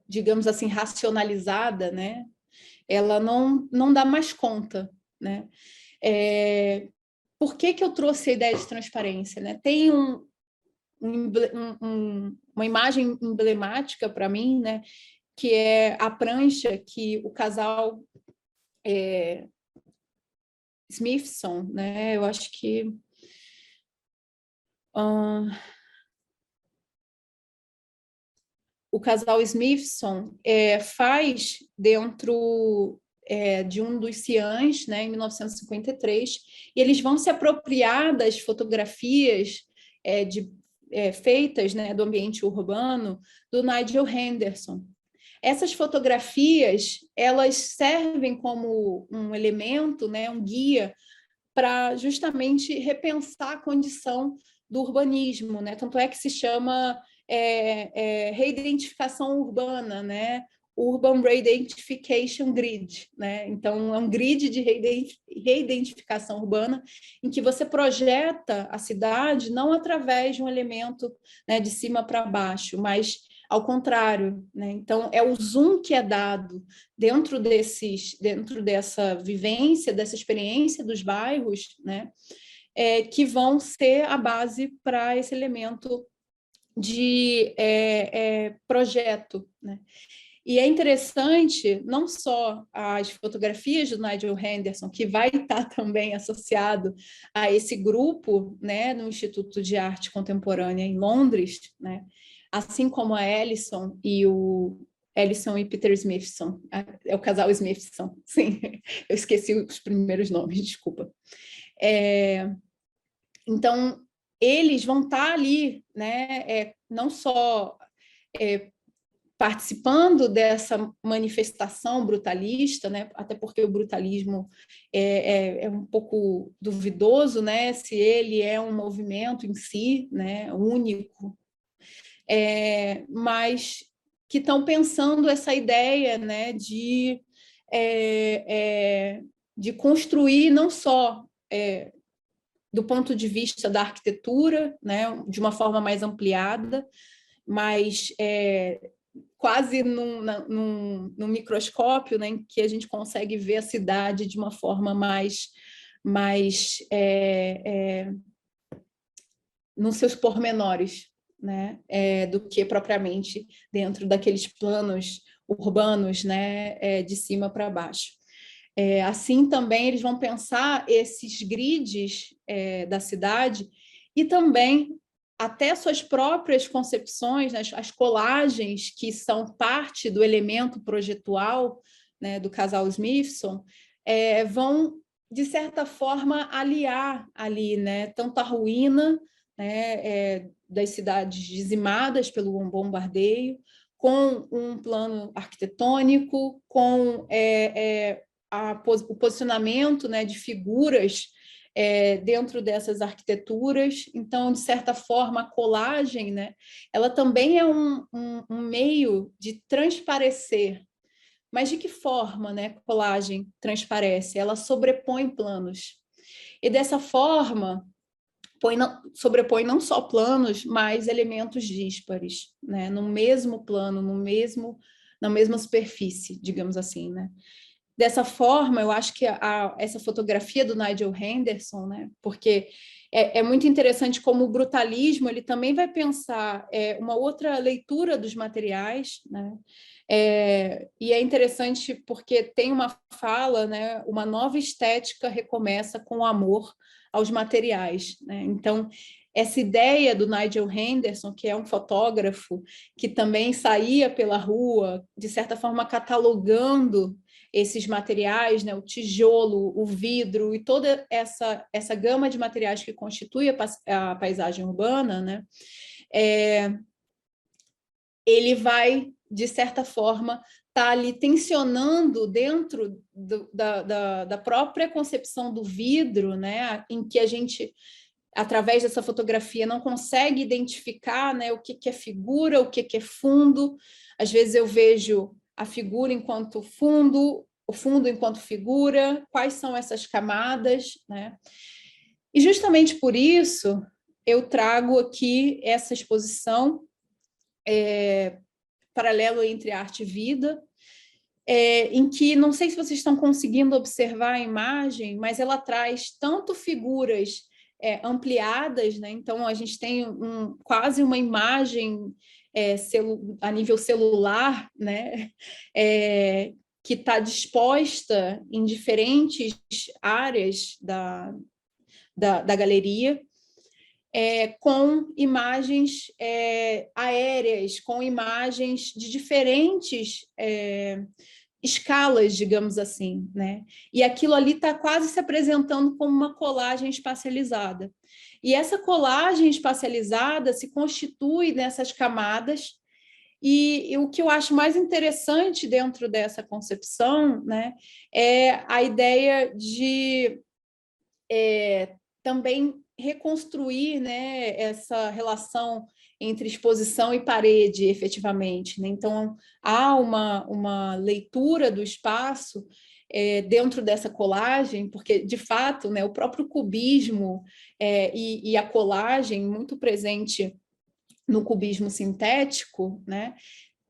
A: digamos assim, racionalizada, né? Ela não dá mais conta, né? Por que eu trouxe a ideia de transparência? Né? Tem uma imagem emblemática para mim, né? Que é a prancha que o casal Smithson, né? Eu acho que o casal Smithson faz dentro de um dos Ciãs, né, em 1953, e eles vão se apropriar das fotografias feitas, né, do ambiente urbano do Nigel Henderson. Essas fotografias, elas servem como um elemento, né, um guia para justamente repensar a condição do urbanismo, né? Tanto é que se chama reidentificação urbana, né? Urban Reidentification Grid, né? Então, é um grid de reidentificação urbana em que você projeta a cidade não através de um elemento, né, de cima para baixo, mas ao contrário, né? Então, é o zoom que é dado dentro dessa vivência, dessa experiência dos bairros, né? Que vão ser a base para esse elemento de projeto, né? E é interessante, não só as fotografias do Nigel Henderson, que vai estar também associado a esse grupo, né, no Instituto de Arte Contemporânea em Londres, né, assim como a Ellison e Peter Smithson, é o casal Smithson, sim, eu esqueci os primeiros nomes, desculpa. Então, eles vão estar ali, né, não só participando dessa manifestação brutalista, né? Até porque o brutalismo é um pouco duvidoso, né? Se ele é um movimento em si, né? Único, mas que estão pensando essa ideia, né? De construir não só do ponto de vista da arquitetura, né? De uma forma mais ampliada, mas quase num microscópio, né, em que a gente consegue ver a cidade de uma forma mais nos seus pormenores, né, do que propriamente dentro daqueles planos urbanos, né, de cima para baixo. Assim também eles vão pensar esses grids da cidade e também até suas próprias concepções, né, as colagens que são parte do elemento projetual, né, do casal Smithson, vão, de certa forma, aliar ali, né, tanto a ruína, né, das cidades dizimadas pelo bombardeio, com um plano arquitetônico, com o posicionamento, né, de figuras dentro dessas arquiteturas. Então, de certa forma, a colagem, né, ela também é um meio de transparecer. Mas de que forma, né, a colagem transparece? Ela sobrepõe planos. E dessa forma, sobrepõe não só planos, mas elementos díspares, né, no mesmo plano, na mesma superfície, digamos assim, né? Dessa forma, eu acho que essa fotografia do Nigel Henderson, né, porque é muito interessante como o brutalismo ele também vai pensar uma outra leitura dos materiais, né? E é interessante porque tem uma fala, né, uma nova estética recomeça com o amor aos materiais, né? Então, essa ideia do Nigel Henderson, que é um fotógrafo que também saía pela rua, de certa forma catalogando esses materiais, né, o tijolo, o vidro e toda essa gama de materiais que constitui a paisagem urbana, né, ele vai, de certa forma, estar ali tensionando dentro da própria concepção do vidro, né, em que a gente, através dessa fotografia, não consegue identificar, né, o que é figura, o que é fundo. Às vezes eu vejo a figura enquanto fundo, o fundo enquanto figura, quais são essas camadas, né? E justamente por isso eu trago aqui essa exposição paralelo entre arte e vida, em que, não sei se vocês estão conseguindo observar a imagem, mas ela traz tanto figuras ampliadas, né? Então a gente tem quase uma imagem a nível celular, né? Que está disposta em diferentes áreas da galeria, com imagens aéreas, com imagens de diferentes escalas, digamos assim, né? E aquilo ali está quase se apresentando como uma colagem espacializada. E essa colagem espacializada se constitui nessas camadas. E o que eu acho mais interessante dentro dessa concepção, né, é a ideia de também reconstruir, né, essa relação entre exposição e parede, efetivamente, né? Então, há uma leitura do espaço dentro dessa colagem, porque, de fato, né, o próprio cubismo e a colagem, muito presente no cubismo sintético, né,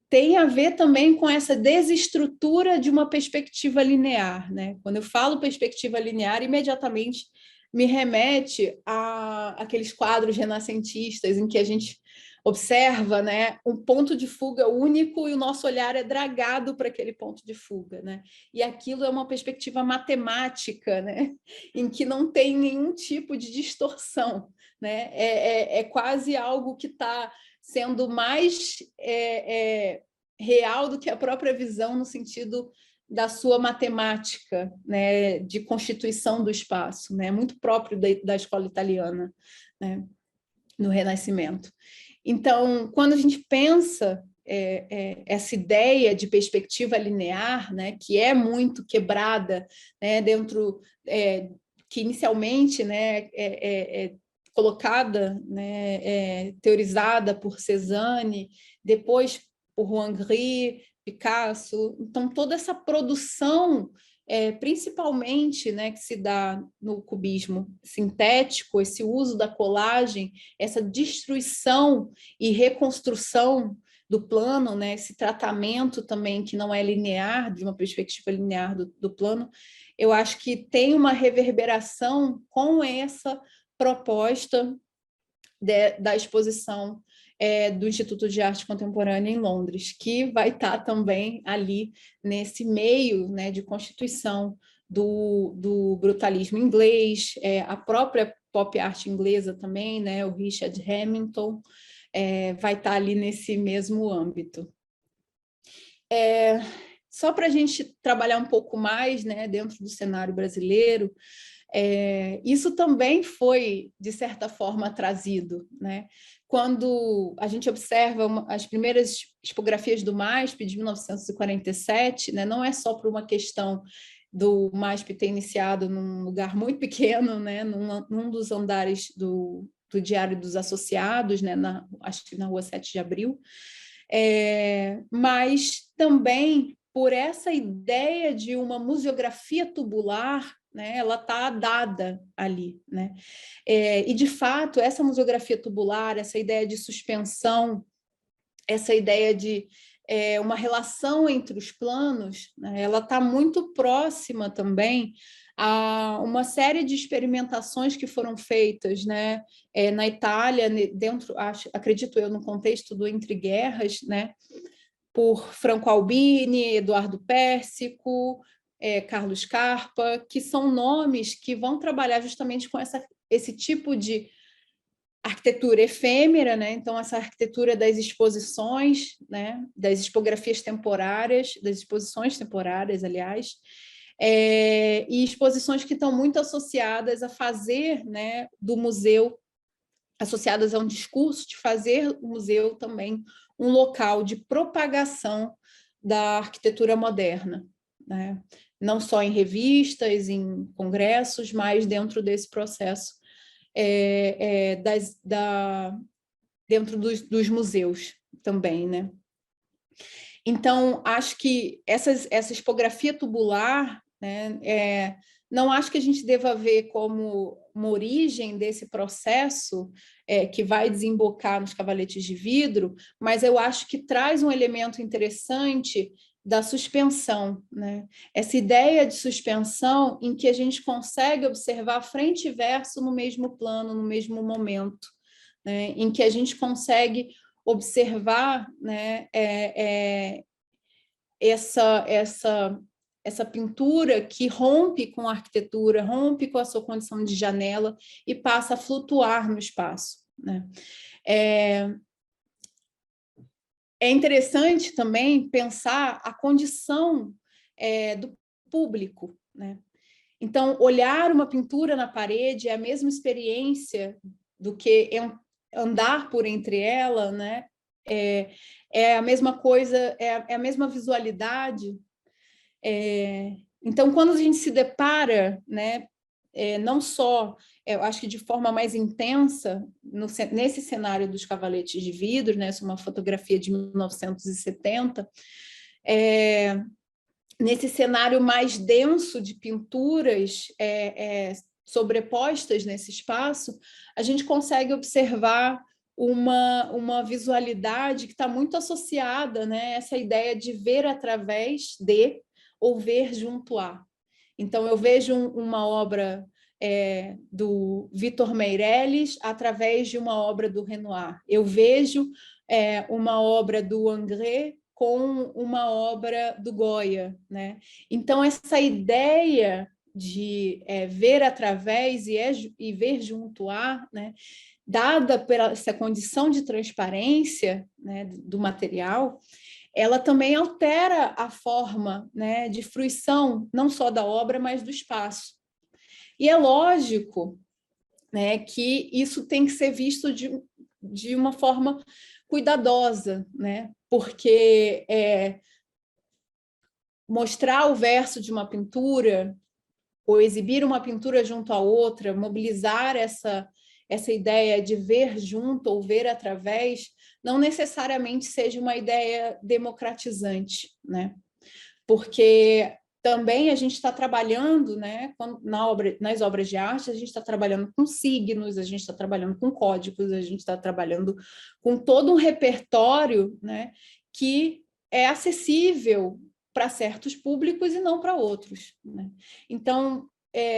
A: tem a ver também com essa desestrutura de uma perspectiva linear, né? Quando eu falo perspectiva linear, imediatamente me remete a aqueles quadros renascentistas em que a gente observa, né, um ponto de fuga único e o nosso olhar é dragado para aquele ponto de fuga, né? E aquilo é uma perspectiva matemática, né, em que não tem nenhum tipo de distorção, né? É quase algo que está sendo mais real do que a própria visão no sentido da sua matemática, né, de constituição do espaço, né, muito próprio da escola italiana, né, no Renascimento. Então, quando a gente pensa essa ideia de perspectiva linear, né, que é muito quebrada, né, dentro que inicialmente, né, colocada, né, teorizada por Cézanne, depois por Juan Gris, Picasso. Então, toda essa produção, principalmente, né, que se dá no cubismo sintético, esse uso da colagem, essa destruição e reconstrução do plano, né, esse tratamento também que não é linear, de uma perspectiva linear do plano, eu acho que tem uma reverberação com essa proposta da exposição do Instituto de Arte Contemporânea em Londres, que vai estar também ali nesse meio, né, de constituição do brutalismo inglês, a própria pop art inglesa também, né? O Richard Hamilton vai estar ali nesse mesmo âmbito. Só para a gente trabalhar um pouco mais, né, dentro do cenário brasileiro, isso também foi, de certa forma, trazido, né? Quando a gente observa as primeiras tipografias do MASP de 1947, né, não é só por uma questão do MASP ter iniciado num lugar muito pequeno, né, num dos andares do Diário dos Associados, né, acho que na Rua 7 de Abril, mas também por essa ideia de uma museografia tubular, né, ela está dada ali, né? E, de fato, essa museografia tubular, essa ideia de suspensão, essa ideia de uma relação entre os planos, né, ela está muito próxima também a uma série de experimentações que foram feitas, né, na Itália, dentro, acredito eu, no contexto do Entre Guerras, né, por Franco Albini, Eduardo Pérsico, Carlos Carpa, que são nomes que vão trabalhar justamente com esse tipo de arquitetura efêmera, né? Então, essa arquitetura das exposições, né? Das expografias temporárias, das exposições temporárias, aliás, e exposições que estão muito associadas a fazer, né, do museu, associadas a um discurso de fazer o museu também um local de propagação da arquitetura moderna, né? Não só em revistas, em congressos, mas dentro desse processo dentro dos museus também, né? Então, acho que essa expografia tubular, né, não acho que a gente deva ver como uma origem desse processo que vai desembocar nos cavaletes de vidro, mas eu acho que traz um elemento interessante da suspensão, né? Essa ideia de suspensão em que a gente consegue observar frente e verso no mesmo plano, no mesmo momento, né? Em que a gente consegue observar, né, essa pintura que rompe com a arquitetura, rompe com a sua condição de janela e passa a flutuar no espaço, né? É interessante também pensar a condição do público, né? Então, olhar uma pintura na parede é a mesma experiência do que andar por entre ela, né? É a mesma coisa, é a mesma visualidade. Então, quando a gente se depara, né, não só, eu acho que de forma mais intensa, nesse cenário dos cavaletes de vidro, né, essa é uma fotografia de 1970, nesse cenário mais denso de pinturas sobrepostas nesse espaço, a gente consegue observar uma visualidade que está muito associada, né, a essa ideia de ver através de ou ver junto a. Então, eu vejo uma obra do Vitor Meirelles através de uma obra do Renoir. Eu vejo uma obra do Ingres com uma obra do Goya, né? Então, essa ideia de ver através e ver junto a, né, dada por essa condição de transparência, né, do material, ela também altera a forma, né, de fruição, não só da obra, mas do espaço. E é lógico, né, que isso tem que ser visto de uma forma cuidadosa, né, porque mostrar o verso de uma pintura ou exibir uma pintura junto à outra, mobilizar essa ideia de ver junto ou ver através, não necessariamente seja uma ideia democratizante, né? Porque também a gente está trabalhando, né, nas obras de arte, a gente está trabalhando com signos, a gente está trabalhando com códigos, a gente está trabalhando com todo um repertório, né, que é acessível para certos públicos e não para outros, né? Então,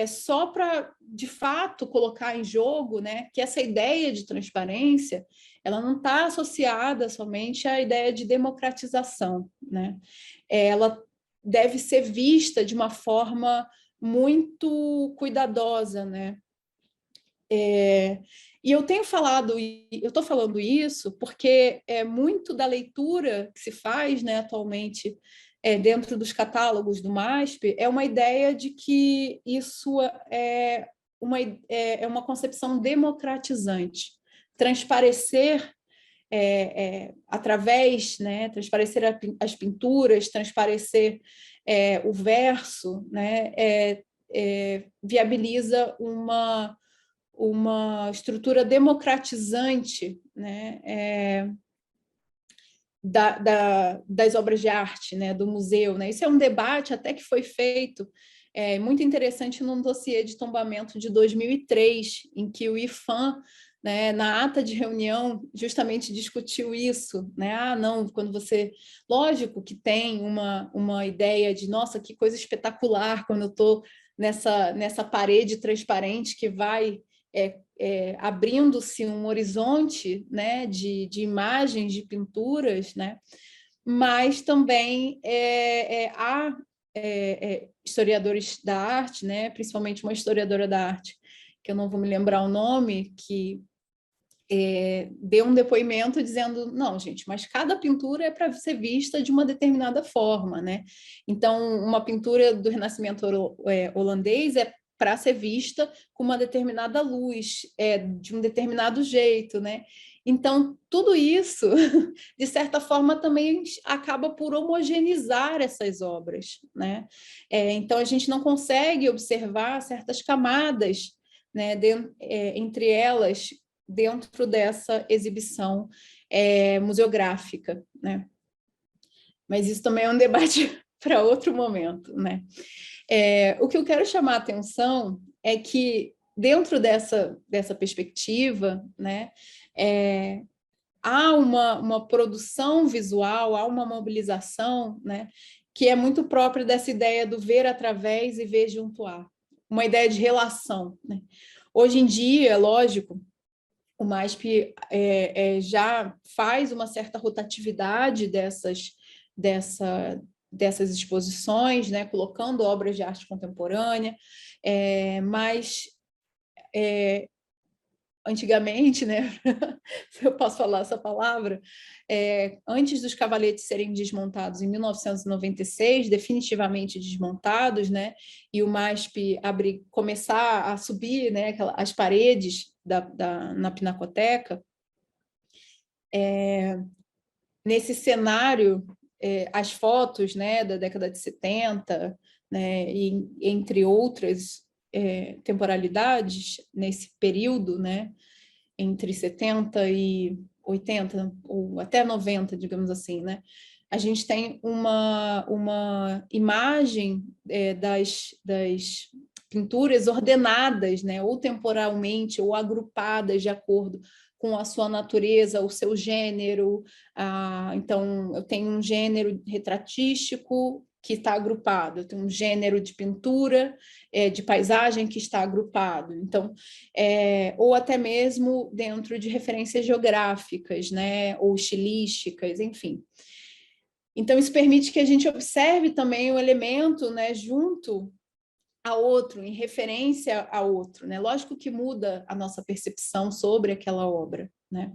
A: só para, de fato, colocar em jogo, né, que essa ideia de transparência ela não está associada somente à ideia de democratização, né? Ela deve ser vista de uma forma muito cuidadosa, né? E eu estou falando isso porque muito da leitura que se faz, né, atualmente dentro dos catálogos do MASP é uma ideia de que isso é uma concepção democratizante, transparecer através, né, transparecer as pinturas, transparecer o verso, né, viabiliza uma estrutura democratizante, né, das obras de arte, né, do museu. Né? Isso é um debate até que foi feito, muito interessante, num dossiê de tombamento de 2003, em que o IFAM, né, na ata de reunião, justamente discutiu isso. Né? Ah, não, quando você... Lógico que tem uma ideia de, nossa, que coisa espetacular quando eu estou nessa parede transparente que vai abrindo-se um horizonte, né, de imagens, de pinturas, né, mas também há historiadores da arte, né, principalmente uma historiadora da arte, que eu não vou me lembrar o nome, que deu um depoimento dizendo, não, gente, mas cada pintura é para ser vista de uma determinada forma, né? Então, uma pintura do Renascimento holandês é para ser vista com uma determinada luz, de um determinado jeito, né? Então, tudo isso, de certa forma, também acaba por homogeneizar essas obras, né? Então, a gente não consegue observar certas camadas, né, entre elas, dentro dessa exibição museográfica, né? Mas isso também é um debate para outro momento, né? O que eu quero chamar a atenção é que, dentro dessa perspectiva, né, há uma produção visual, há uma mobilização, né, que é muito própria dessa ideia do ver através e ver junto a, uma ideia de relação. Né? Hoje em dia, lógico, o MASP já faz uma certa rotatividade dessas exposições, né, colocando obras de arte contemporânea, mas antigamente, né, se eu posso falar essa palavra, antes dos cavaletes serem desmontados em 1996, definitivamente desmontados, né, e o MASP começar a subir, né, as paredes na Pinacoteca, nesse cenário, as fotos, né, da década de 70, né, e, entre outras temporalidades, nesse período, né, entre 70 e 80, ou até 90, digamos assim, né, a gente tem uma imagem das pinturas ordenadas, né, ou temporalmente, ou agrupadas de acordo com a sua natureza, o seu gênero. Então, eu tenho um gênero retratístico que está agrupado, eu tenho um gênero de pintura, de paisagem que está agrupado. Então, ou até mesmo dentro de referências geográficas, né, ou estilísticas, enfim. Então, isso permite que a gente observe também o elemento, né, junto a outro, em referência a outro, né? Lógico que muda a nossa percepção sobre aquela obra, né?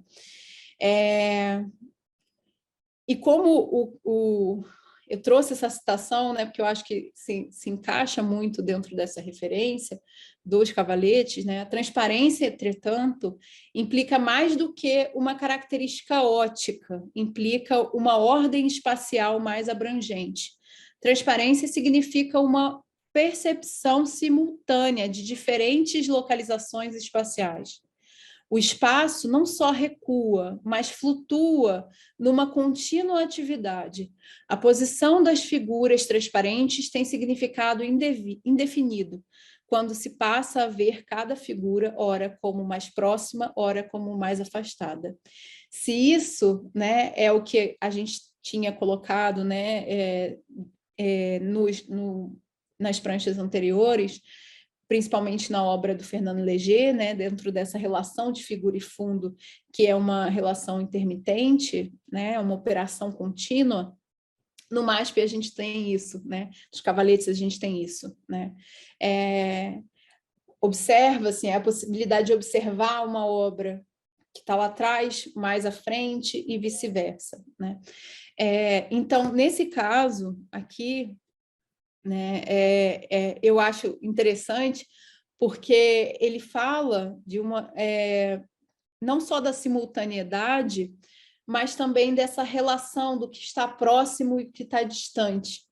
A: E como eu trouxe essa citação, né, porque eu acho que se encaixa muito dentro dessa referência dos cavaletes, né? A transparência, entretanto, implica mais do que uma característica ótica, implica uma ordem espacial mais abrangente. Transparência significa uma percepção simultânea de diferentes localizações espaciais. O espaço não só recua, mas flutua numa contínua atividade. A posição das figuras transparentes tem significado indefinido, quando se passa a ver cada figura, ora como mais próxima, ora como mais afastada. Se isso, né, é o que a gente tinha colocado, né, nas pranchas anteriores, principalmente na obra do Fernando Léger, né, dentro dessa relação de figura e fundo, que é uma relação intermitente, né, uma operação contínua, No MASP a gente tem isso, né? Nos cavaletes a gente tem isso, né? Observa, assim, a possibilidade de observar uma obra que está lá atrás, mais à frente e vice-versa, né? Então, nesse caso aqui, né, eu acho interessante porque ele fala de não só da simultaneidade, mas também dessa relação do que está próximo e que está distante.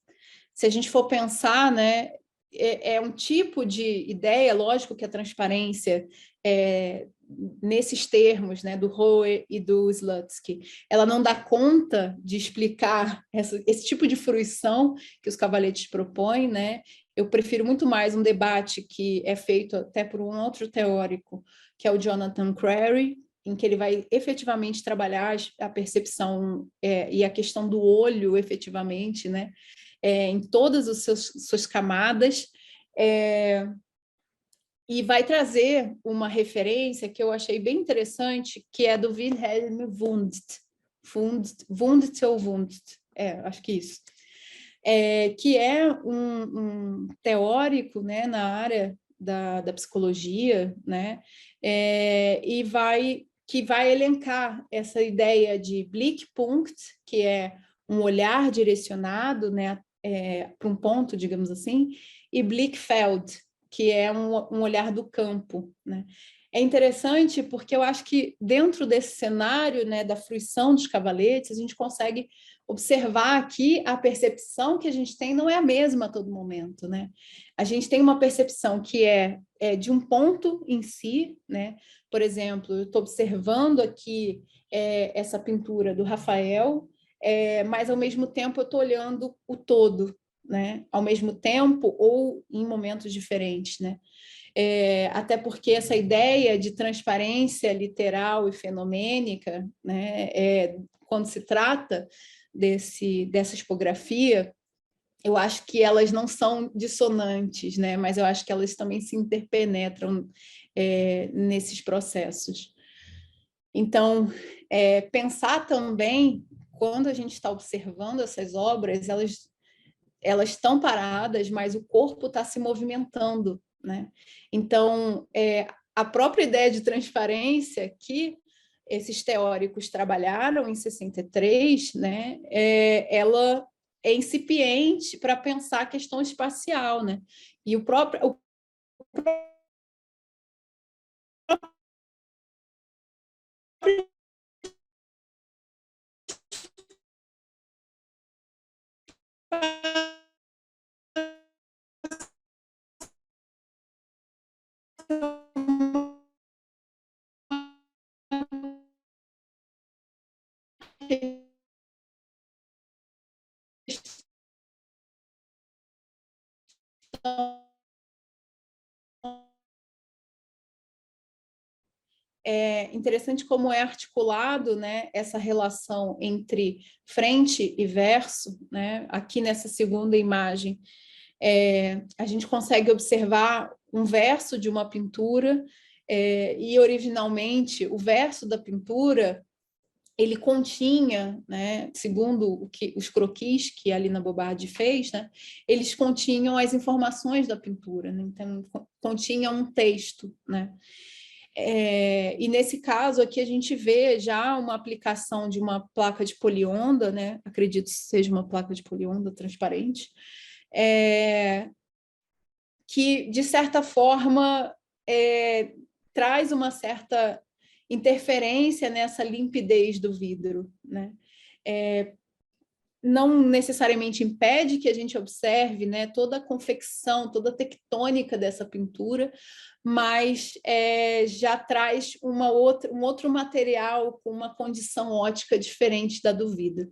A: Se a gente for pensar, né, é um tipo de ideia, lógico que a transparência, nesses termos, né, do Rowe e do Slutsky, ela não dá conta de explicar esse tipo de fruição que os cavaletes propõem, né? Eu prefiro muito mais um debate que é feito até por um outro teórico, que é o Jonathan Crary, em que ele vai efetivamente trabalhar a percepção e a questão do olho, efetivamente, né? Em todas as suas camadas, e vai trazer uma referência que eu achei bem interessante, que é do Wilhelm Wundt, Wundt ou Wundt, acho que isso, que é um teórico, né, na área da psicologia, né, que vai elencar essa ideia de Blickpunkt, que é um olhar direcionado, né, para um ponto, digamos assim, e Blickfeld, que é um olhar do campo, né? É interessante porque eu acho que dentro desse cenário, né, da fruição dos cavaletes, a gente consegue observar aqui a percepção que a gente tem não é a mesma a todo momento, né? A gente tem uma percepção que é de um ponto em si, né? Por exemplo, eu estou observando aqui essa pintura do Rafael, mas ao mesmo tempo eu estou olhando o todo, né? Ao mesmo tempo ou em momentos diferentes, né? Até porque essa ideia de transparência literal e fenomênica, né? Quando se trata dessa expografia, eu acho que elas não são dissonantes, né? Mas eu acho que elas também se interpenetram nesses processos. Então, pensar também, quando a gente está observando essas obras, elas estão paradas, mas o corpo está se movimentando, né? Então, a própria ideia de transparência que esses teóricos trabalharam em 63, né? Ela é incipiente para pensar a questão espacial, né? E o próprio é interessante como é articulado, né, essa relação entre frente e verso, né? Aqui nessa segunda imagem, a gente consegue observar um verso de uma pintura, e originalmente o verso da pintura ele continha, né, segundo o que os croquis que a Lina Bobardi fez, né, eles continham as informações da pintura, né, então continha um texto, né. E nesse caso aqui a gente vê já uma aplicação de uma placa de polionda, né, acredito que seja uma placa de polionda transparente, que de certa forma traz uma certa interferência nessa limpidez do vidro, né? Não necessariamente impede que a gente observe, né, toda a confecção, toda a tectônica dessa pintura, mas já traz um outro material com uma condição ótica diferente da do vidro.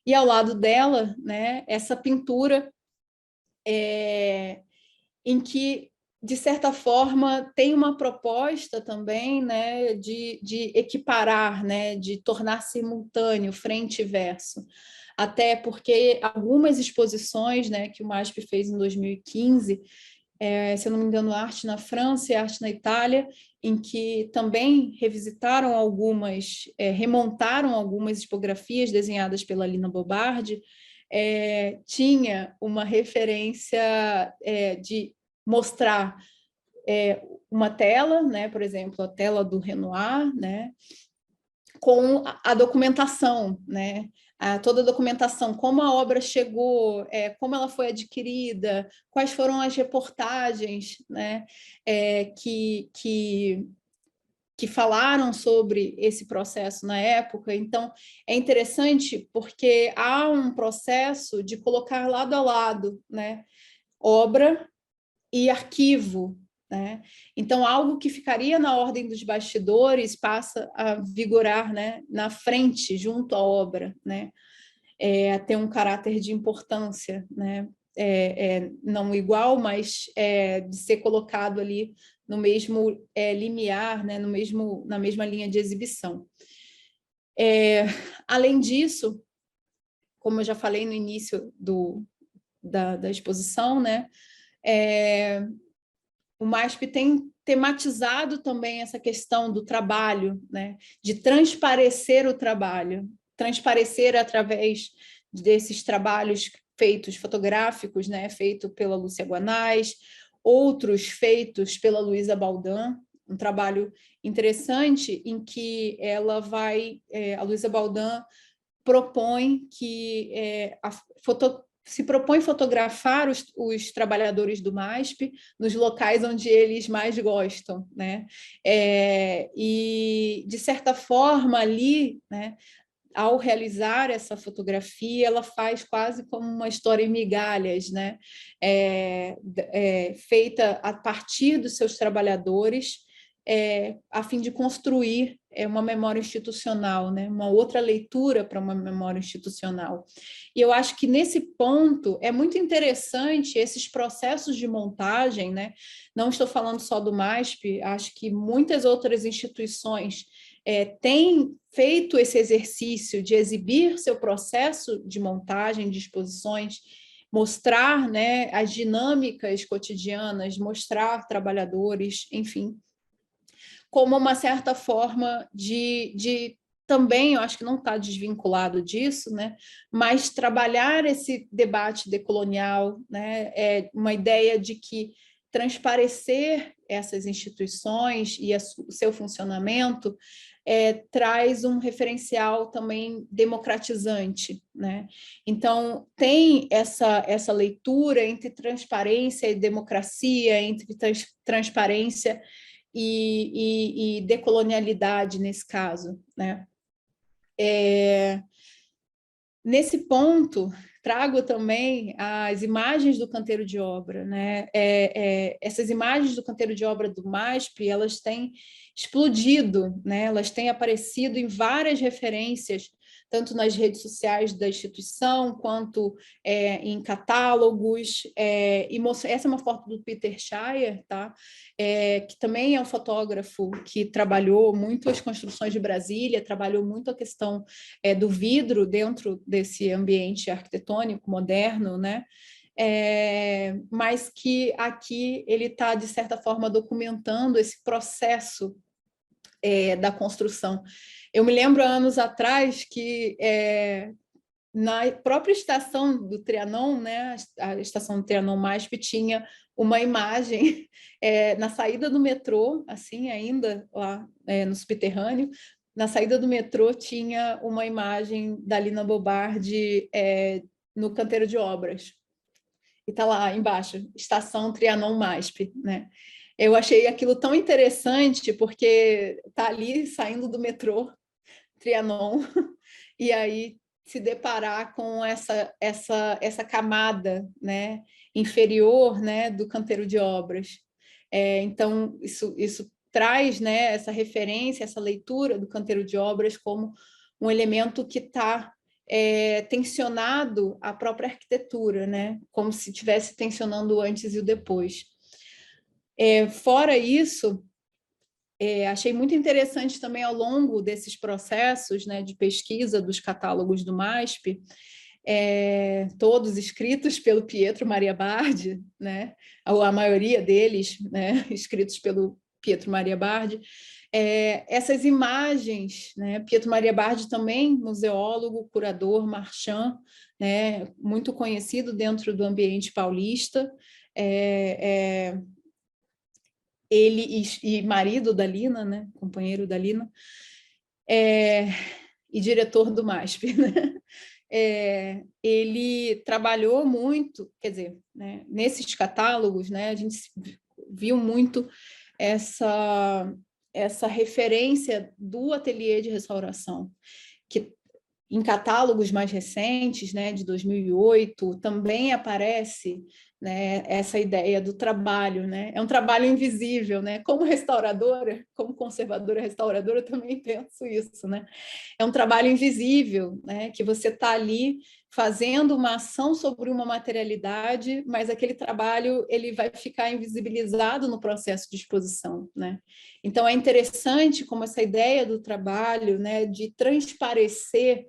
A: E ao lado dela, né, essa pintura em que, de certa forma, tem uma proposta também, né, de equiparar, né, de tornar simultâneo frente e verso. Até porque algumas exposições, né, que o MASP fez em 2015, se eu não me engano, Arte na França e Arte na Itália, em que também revisitaram remontaram algumas tipografias desenhadas pela Lina Bobardi, tinha uma referência de mostrar uma tela, né, por exemplo, a tela do Renoir, né, com a documentação, né, toda a documentação, como a obra chegou, como ela foi adquirida, quais foram as reportagens, né, que falaram sobre esse processo na época. Então, é interessante porque há um processo de colocar lado a lado, né, obra e arquivo, né? Então, algo que ficaria na ordem dos bastidores passa a vigorar, né, na frente, junto à obra, né? A ter um caráter de importância, né? Não igual, mas de ser colocado ali no mesmo limiar, né? Na mesma linha de exibição. Além disso, como eu já falei no início da exposição, né? O MASP tem tematizado também essa questão do trabalho, né? De transparecer o trabalho, transparecer através desses trabalhos feitos fotográficos, né? Feito pela Lúcia Guanais, outros feitos pela Luísa Baldan, um trabalho interessante em que ela vai, a Luísa Baldan propõe que se propõe fotografar os trabalhadores do MASP nos locais onde eles mais gostam, né? E, de certa forma, ali, né, ao realizar essa fotografia, ela faz quase como uma história em migalhas, né? Feita a partir dos seus trabalhadores, a fim de construir uma memória institucional, né? Uma outra leitura para uma memória institucional. E eu acho que nesse ponto é muito interessante esses processos de montagem, né? Não estou falando só do MASP, acho que muitas outras instituições têm feito esse exercício de exibir seu processo de montagem de exposições, mostrar, né, as dinâmicas cotidianas, mostrar trabalhadores, enfim, como uma certa forma de também, eu acho que não está desvinculado disso, né? Mas trabalhar esse debate decolonial, né? Uma ideia de que transparecer essas instituições e o seu funcionamento traz um referencial também democratizante, né? Então, tem essa leitura entre transparência e democracia, entre transparência e decolonialidade nesse caso, né? Nesse ponto, trago também as imagens do canteiro de obra, né? Essas imagens do canteiro de obra do MASP, elas têm explodido, né? Elas têm aparecido em várias referências, tanto nas redes sociais da instituição, quanto em catálogos. Essa é uma foto do Peter Shire, tá? Que também é um fotógrafo que trabalhou muito as construções de Brasília, trabalhou muito a questão do vidro dentro desse ambiente arquitetônico moderno, né? Mas que aqui ele está, de certa forma, documentando esse processo da construção. Eu me lembro, há anos atrás, que na própria estação do Trianon, né, a estação do Trianon MASP tinha uma imagem na saída do metrô, assim, ainda lá no subterrâneo, na saída do metrô tinha uma imagem da Lina Bobardi no canteiro de obras. E está lá embaixo, Estação Trianon MASP, né? Eu achei aquilo tão interessante, porque está ali saindo do metrô Trianon, e aí se deparar com essa camada, né, inferior, né, do canteiro de obras. Então, isso traz, né, essa referência, essa leitura do canteiro de obras como um elemento que está tensionado à própria arquitetura, né, como se estivesse tensionando o antes e o depois. Fora isso, achei muito interessante também ao longo desses processos, né, de pesquisa dos catálogos do MASP, todos escritos pelo Pietro Maria Bardi, né, a maioria deles, né, escritos pelo Pietro Maria Bardi, Essas imagens, né? Pietro Maria Bardi também, museólogo, curador, marchand, né? Muito conhecido dentro do ambiente paulista, ele e marido da Lina, né? Companheiro da Lina, e diretor do MASP, né? Ele trabalhou muito, quer dizer, né, nesses catálogos, né, a gente viu muito essa referência do ateliê de restauração, que em catálogos mais recentes, né, de 2008, também aparece, né, essa ideia do trabalho, né? É um trabalho invisível, né? Como restauradora, como conservadora restauradora, eu também penso isso, né? É um trabalho invisível, né? Que você está ali fazendo uma ação sobre uma materialidade, mas aquele trabalho ele vai ficar invisibilizado no processo de exposição, né? Então é interessante como essa ideia do trabalho, né, de transparecer,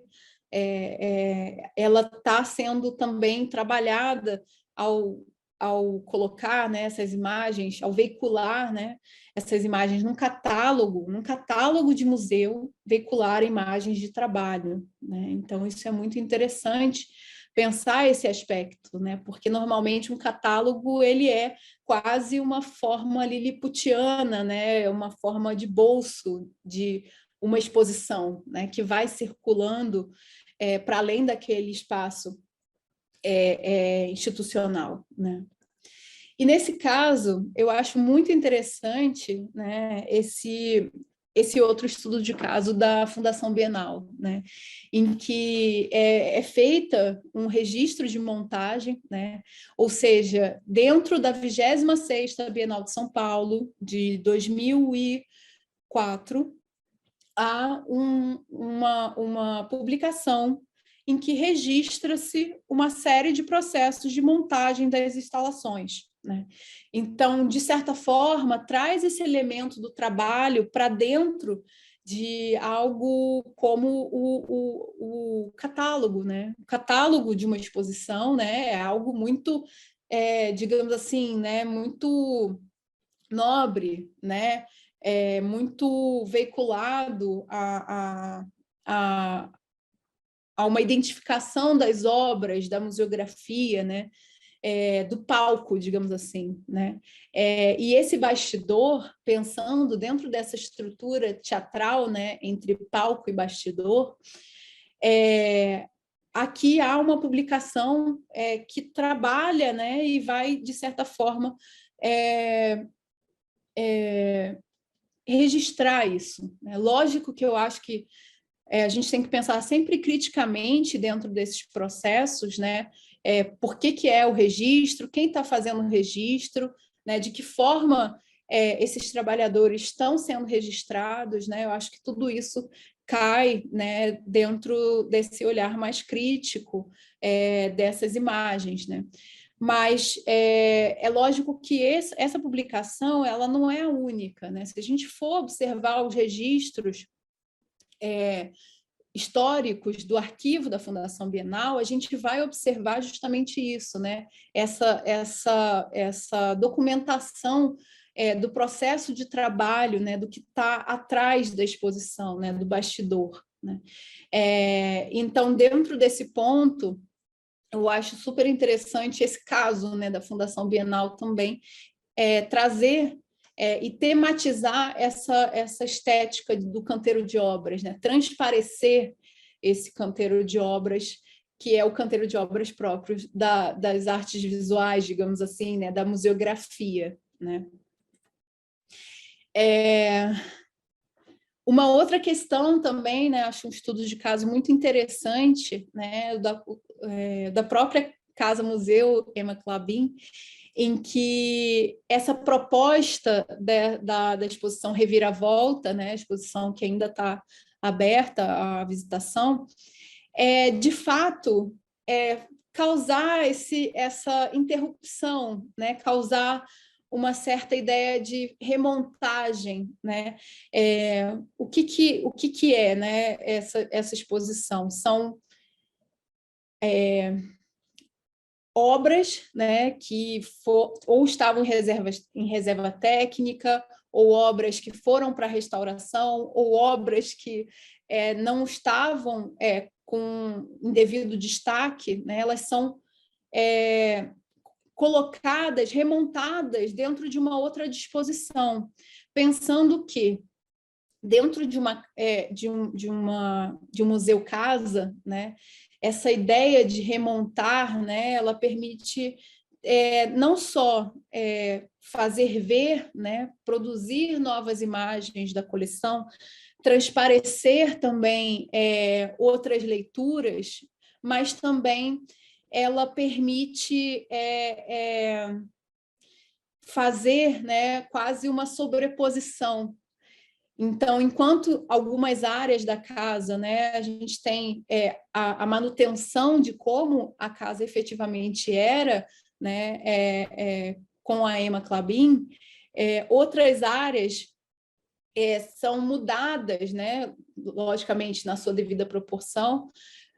A: ela está sendo também trabalhada ao colocar, né, essas imagens, ao veicular, né, essas imagens num catálogo de museu, veicular imagens de trabalho, né? Então isso é muito interessante pensar esse aspecto, né? Porque normalmente um catálogo ele é quase uma forma liliputiana, né? Uma forma de bolso de uma exposição, né? Que vai circulando para além daquele espaço institucional, né? E nesse caso, eu acho muito interessante, né, esse outro estudo de caso da Fundação Bienal, né, em que é feita um registro de montagem, né, ou seja, dentro da 26ª Bienal de São Paulo, de 2004, há uma publicação em que registra-se uma série de processos de montagem das instalações, né? Então, de certa forma, traz esse elemento do trabalho para dentro de algo como o catálogo, né? O catálogo de uma exposição, né? É algo muito, digamos assim, né? Muito nobre, né? Muito veiculado a uma identificação das obras, da museografia, né? Do palco, digamos assim, né? E esse bastidor, pensando dentro dessa estrutura teatral, né, entre palco e bastidor, aqui há uma publicação que trabalha, né, e vai, de certa forma, registrar isso. É lógico que eu acho que a gente tem que pensar sempre criticamente dentro desses processos, né? Por que é o registro, quem está fazendo o registro, né? De que forma esses trabalhadores estão sendo registrados, né? Eu acho que tudo isso cai, né, dentro desse olhar mais crítico dessas imagens, né? Mas é lógico que essa publicação ela não é a única, né? Se a gente for observar os registros históricos do arquivo da Fundação Bienal, a gente vai observar justamente isso, né? Essa documentação do processo de trabalho, né? Do que está atrás da exposição, né? Do bastidor, né? Então, dentro desse ponto, eu acho super interessante esse caso, né? Da Fundação Bienal também, trazer e tematizar essa estética do canteiro de obras, né? Transparecer esse canteiro de obras, que é o canteiro de obras próprios das artes visuais, digamos assim, né? Da museografia, né? Uma outra questão também, né? Acho um estudo de caso muito interessante, né? Da própria Casa Museu Emma Clabin, em que essa proposta da exposição Reviravolta, né, a exposição que ainda está aberta à visitação, de fato, causar essa interrupção, né, causar uma certa ideia de remontagem, né? O que é, né, essa exposição? obras, né, que ou estavam em reserva técnica, ou obras que foram para restauração, ou obras que não estavam com indevido destaque, né, elas são colocadas, remontadas dentro de uma outra disposição, pensando que dentro de um museu casa, né, essa ideia de remontar, né, ela permite não só fazer ver, né, produzir novas imagens da coleção, transparecer também outras leituras, mas também ela permite fazer, né, quase uma sobreposição. Então, enquanto algumas áreas da casa, né, a gente tem a manutenção de como a casa efetivamente era, né, com a Emma Clabin, outras áreas são mudadas, né, logicamente na sua devida proporção,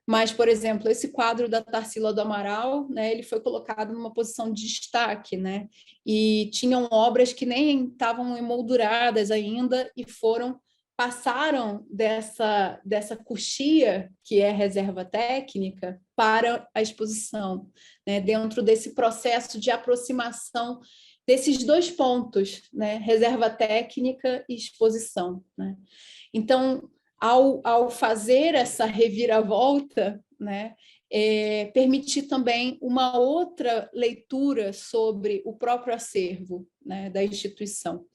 A: mas, por exemplo, esse quadro da Tarsila do Amaral, né, ele foi colocado numa posição de destaque, né, e tinham obras que nem estavam emolduradas ainda e passaram dessa coxia, que é reserva técnica, para a exposição, né, dentro desse processo de aproximação desses dois pontos, né, reserva técnica e exposição, né. Então, ao fazer essa reviravolta, né, permitir também uma outra leitura sobre o próprio acervo, né, da instituição.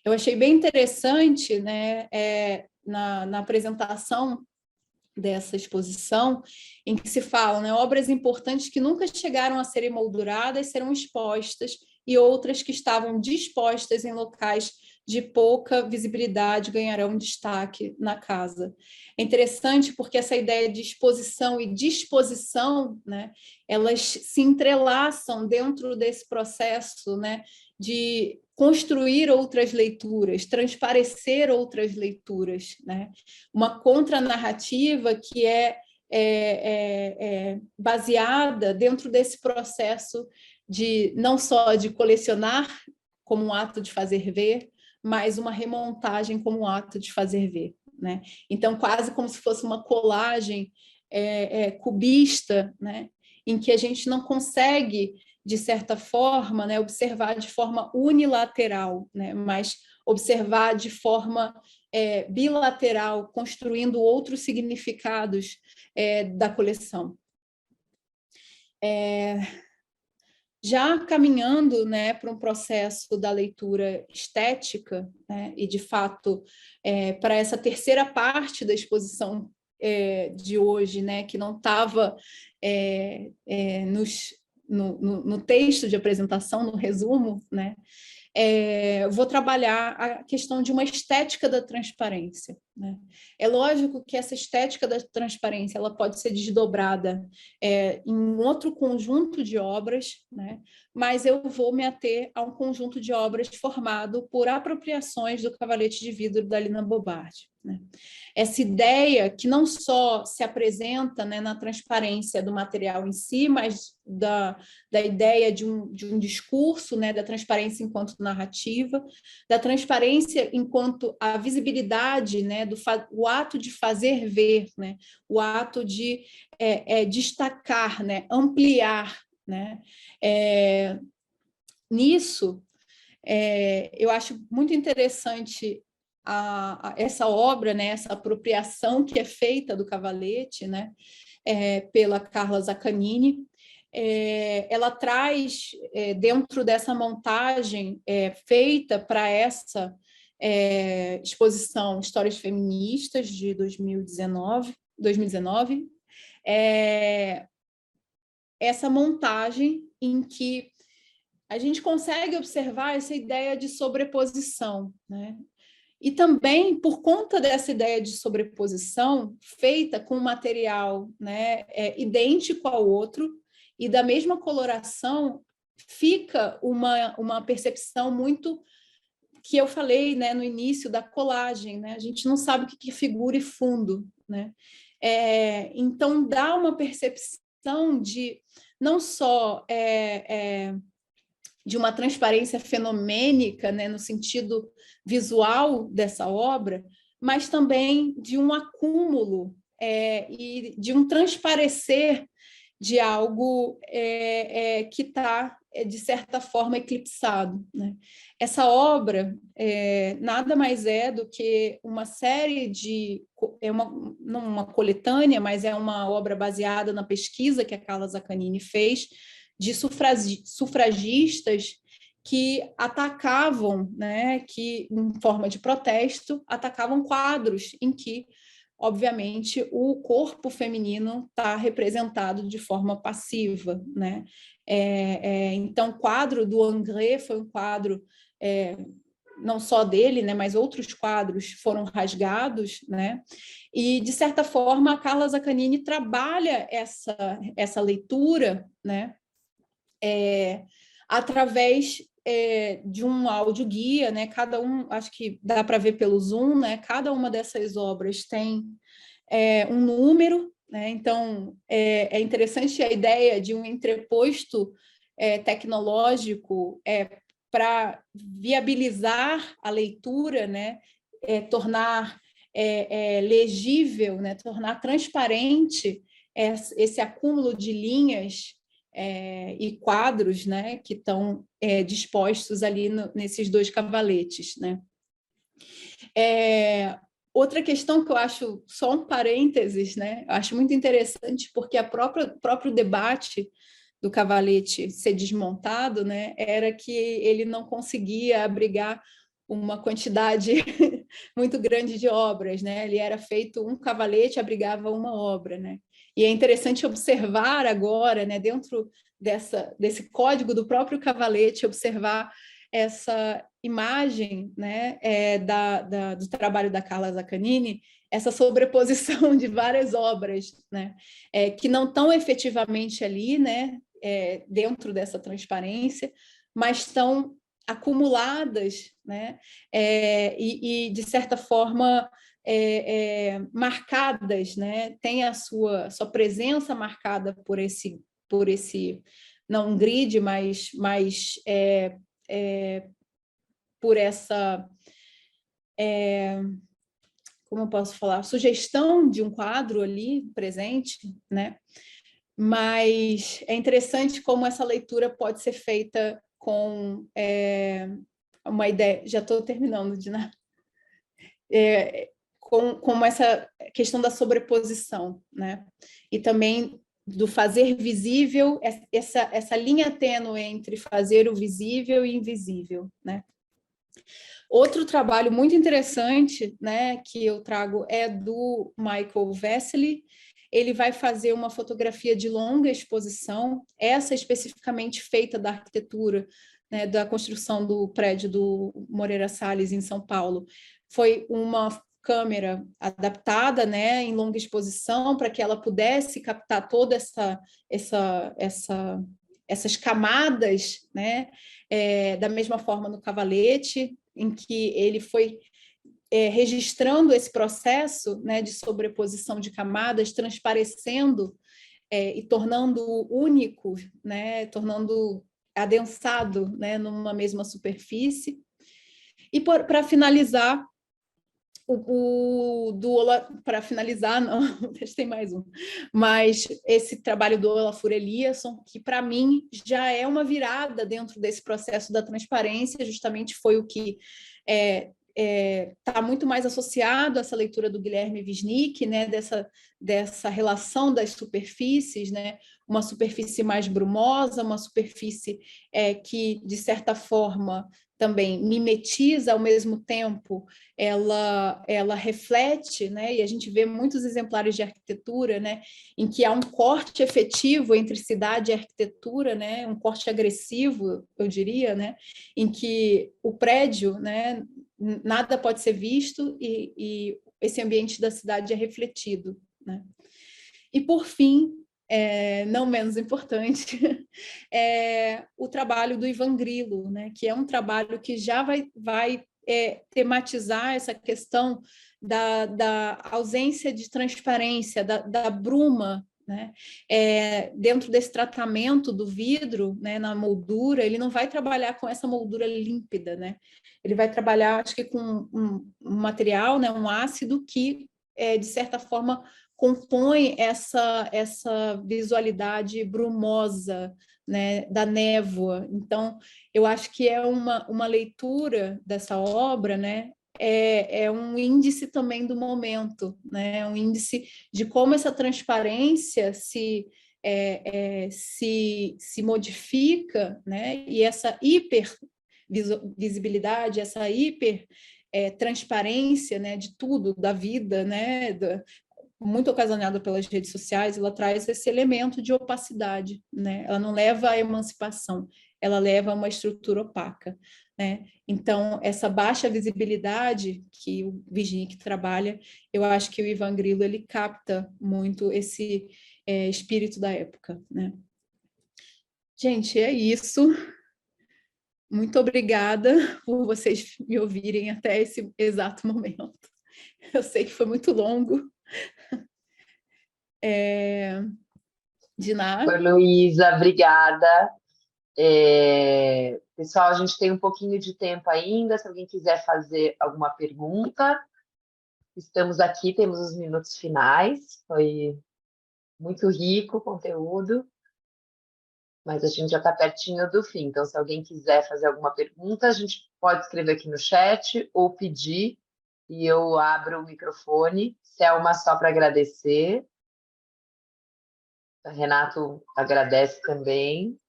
A: Eu achei bem interessante, né, na apresentação dessa exposição, em que se fala, né, obras importantes que nunca chegaram a ser emolduradas serão expostas e outras que estavam dispostas em locais de pouca visibilidade ganharão destaque na casa. É interessante porque essa ideia de exposição e disposição, né, elas se entrelaçam dentro desse processo, né, de construir outras leituras, transparecer outras leituras, né? Uma contranarrativa que baseada dentro desse processo de não só de colecionar como um ato de fazer ver, mas uma remontagem como um ato de fazer ver, né? Então, quase como se fosse uma colagem cubista, né? Em que a gente não consegue, de certa forma, né, observar de forma unilateral, né? Mas observar de forma bilateral, construindo outros significados da coleção. Já caminhando, né, para um processo da leitura estética, né, e, de fato, para essa terceira parte da exposição de hoje, né, que não estava no texto de apresentação, no resumo, né, vou trabalhar a questão de uma estética da transparência, né? É lógico que essa estética da transparência ela pode ser desdobrada em um outro conjunto de obras, né? Mas eu vou me ater a um conjunto de obras formado por apropriações do Cavalete de Vidro da Lina Bobardi, né? Essa ideia que não só se apresenta, né, na transparência do material em si, mas da ideia de um discurso, né, da transparência enquanto narrativa, da transparência enquanto a visibilidade, né, o ato de fazer ver, né, o ato de destacar, né, ampliar, né. Nisso, eu acho muito interessante essa obra, né, essa apropriação que é feita do Cavalete, né, pela Carla Zaccanini. Ela traz, dentro dessa montagem feita para essa exposição Histórias Feministas de 2019, essa montagem em que a gente consegue observar essa ideia de sobreposição, né? E também, por conta dessa ideia de sobreposição, feita com um material, né, idêntico ao outro e da mesma coloração, fica uma percepção muito que eu falei, né, no início da colagem, né? A gente não sabe o que é figura e fundo, né? Então, dá uma percepção não só de uma transparência fenomênica, né, no sentido visual dessa obra, mas também de um acúmulo e de um transparecer de algo que está, de certa forma, eclipsado, né? Essa obra nada mais é do que uma série de... não uma coletânea, mas é uma obra baseada na pesquisa que a Carla Zaccagnini fez de sufragistas que atacavam, né, que, em forma de protesto, atacavam quadros em que, obviamente, o corpo feminino está representado de forma passiva, né? Então, o quadro do Ingres foi um quadro não só dele, né, mas outros quadros foram rasgados, né? E, de certa forma, a Carla Zaccagnini trabalha essa leitura, né? Através de um áudio-guia, né? Cada um, acho que dá para ver pelo Zoom, né? Cada uma dessas obras tem um número, né? Então, é interessante a ideia de um entreposto tecnológico para viabilizar a leitura, né? Tornar legível, né? Tornar transparente esse acúmulo de linhas e quadros, né, que estão dispostos ali nesses dois cavaletes, né? Outra questão que eu acho, só um parênteses, né, eu acho muito interessante, porque próprio debate do cavalete ser desmontado, né, era que ele não conseguia abrigar uma quantidade muito grande de obras, né? Ele era feito, um cavalete abrigava uma obra, né? E é interessante observar agora, né, dentro desse código do próprio cavalete, observar essa imagem, né, do trabalho da Carla Zaccagnini, essa sobreposição de várias obras, né, que não estão efetivamente ali, né, dentro dessa transparência, mas estão acumuladas, né, e de certa forma marcadas, né, tem a sua presença marcada por esse não um grid, mas por essa como eu posso falar, sugestão de um quadro ali presente, né? Mas é interessante como essa leitura pode ser feita com uma ideia. Já estou terminando, Dina. Com essa questão da sobreposição, né? E também do fazer visível, essa linha tênue entre fazer o visível e invisível, né? Outro trabalho muito interessante, né, que eu trago é do Michael Vesely. Ele vai fazer uma fotografia de longa exposição, essa especificamente feita da arquitetura, né, da construção do prédio do Moreira Salles, em São Paulo. Foi uma câmera adaptada, né, em longa exposição, para que ela pudesse captar toda essas camadas, né, da mesma forma no cavalete, em que ele foi registrando esse processo, né, de sobreposição de camadas, transparecendo e tornando único, né, tornando adensado, né, numa mesma superfície. E para finalizar, para finalizar, não, tem mais um, mas esse trabalho do Olafur Eliasson, que para mim já é uma virada dentro desse processo da transparência, justamente foi o que está muito mais associado a essa leitura do Guilherme Wisnik, né, dessa relação das superfícies, né, uma superfície mais brumosa, uma superfície que, de certa forma, também mimetiza, ao mesmo tempo ela reflete, né, e a gente vê muitos exemplares de arquitetura, né, em que há um corte efetivo entre cidade e arquitetura, né, um corte agressivo, eu diria, né, em que o prédio, né, nada pode ser visto e esse ambiente da cidade é refletido, né? E, por fim, não menos importante, o trabalho do Ivan Grillo, né? Que é um trabalho que já vai tematizar essa questão da ausência de transparência, da bruma, né? Dentro desse tratamento do vidro, né, na moldura, ele não vai trabalhar com essa moldura límpida, né? Ele vai trabalhar, acho que com um material, né, um ácido que, de certa forma, compõe essa visualidade brumosa, né, da névoa. Então, eu acho que é uma leitura dessa obra, né, é um índice também do momento, né, um índice de como essa transparência se modifica, né, e essa hipervisibilidade, essa hiper transparência, né, de tudo, da vida, né, muito ocasionada pelas redes sociais, ela traz esse elemento de opacidade, né? Ela não leva à emancipação, ela leva a uma estrutura opaca, né? Então, essa baixa visibilidade que o Viznik trabalha, eu acho que o Ivan Grillo, ele capta muito esse espírito da época, né? Gente, é isso. Muito obrigada por vocês me ouvirem até esse exato momento. Eu sei que foi muito longo. Diná?
B: Oi, Luísa, obrigada. Pessoal, a gente tem um pouquinho de tempo ainda, se alguém quiser fazer alguma pergunta. Estamos aqui, temos os minutos finais, foi muito rico o conteúdo, mas a gente já está pertinho do fim. Então, se alguém quiser fazer alguma pergunta, a gente pode escrever aqui no chat ou pedir, e eu abro o microfone. Selma, só para agradecer. Renato agradece também.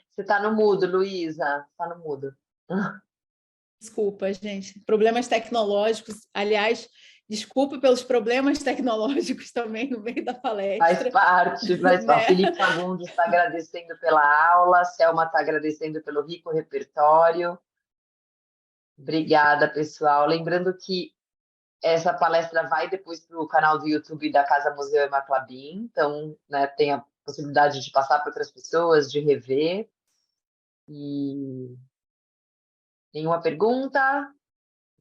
B: Você está no mudo, Luísa. Está no mudo.
A: Desculpa, gente. Problemas tecnológicos. Aliás, desculpa pelos problemas tecnológicos também no meio da
B: Faz
A: palestra.
B: parte, mas ó,
A: Né?
B: Felipe Fagundes está agradecendo pela aula, Selma está agradecendo pelo rico repertório. Obrigada, pessoal. Lembrando que essa palestra vai depois para o canal do YouTube da Casa Museu Emma Clabin, então, né, tem a possibilidade de passar para outras pessoas, de rever. E nenhuma pergunta?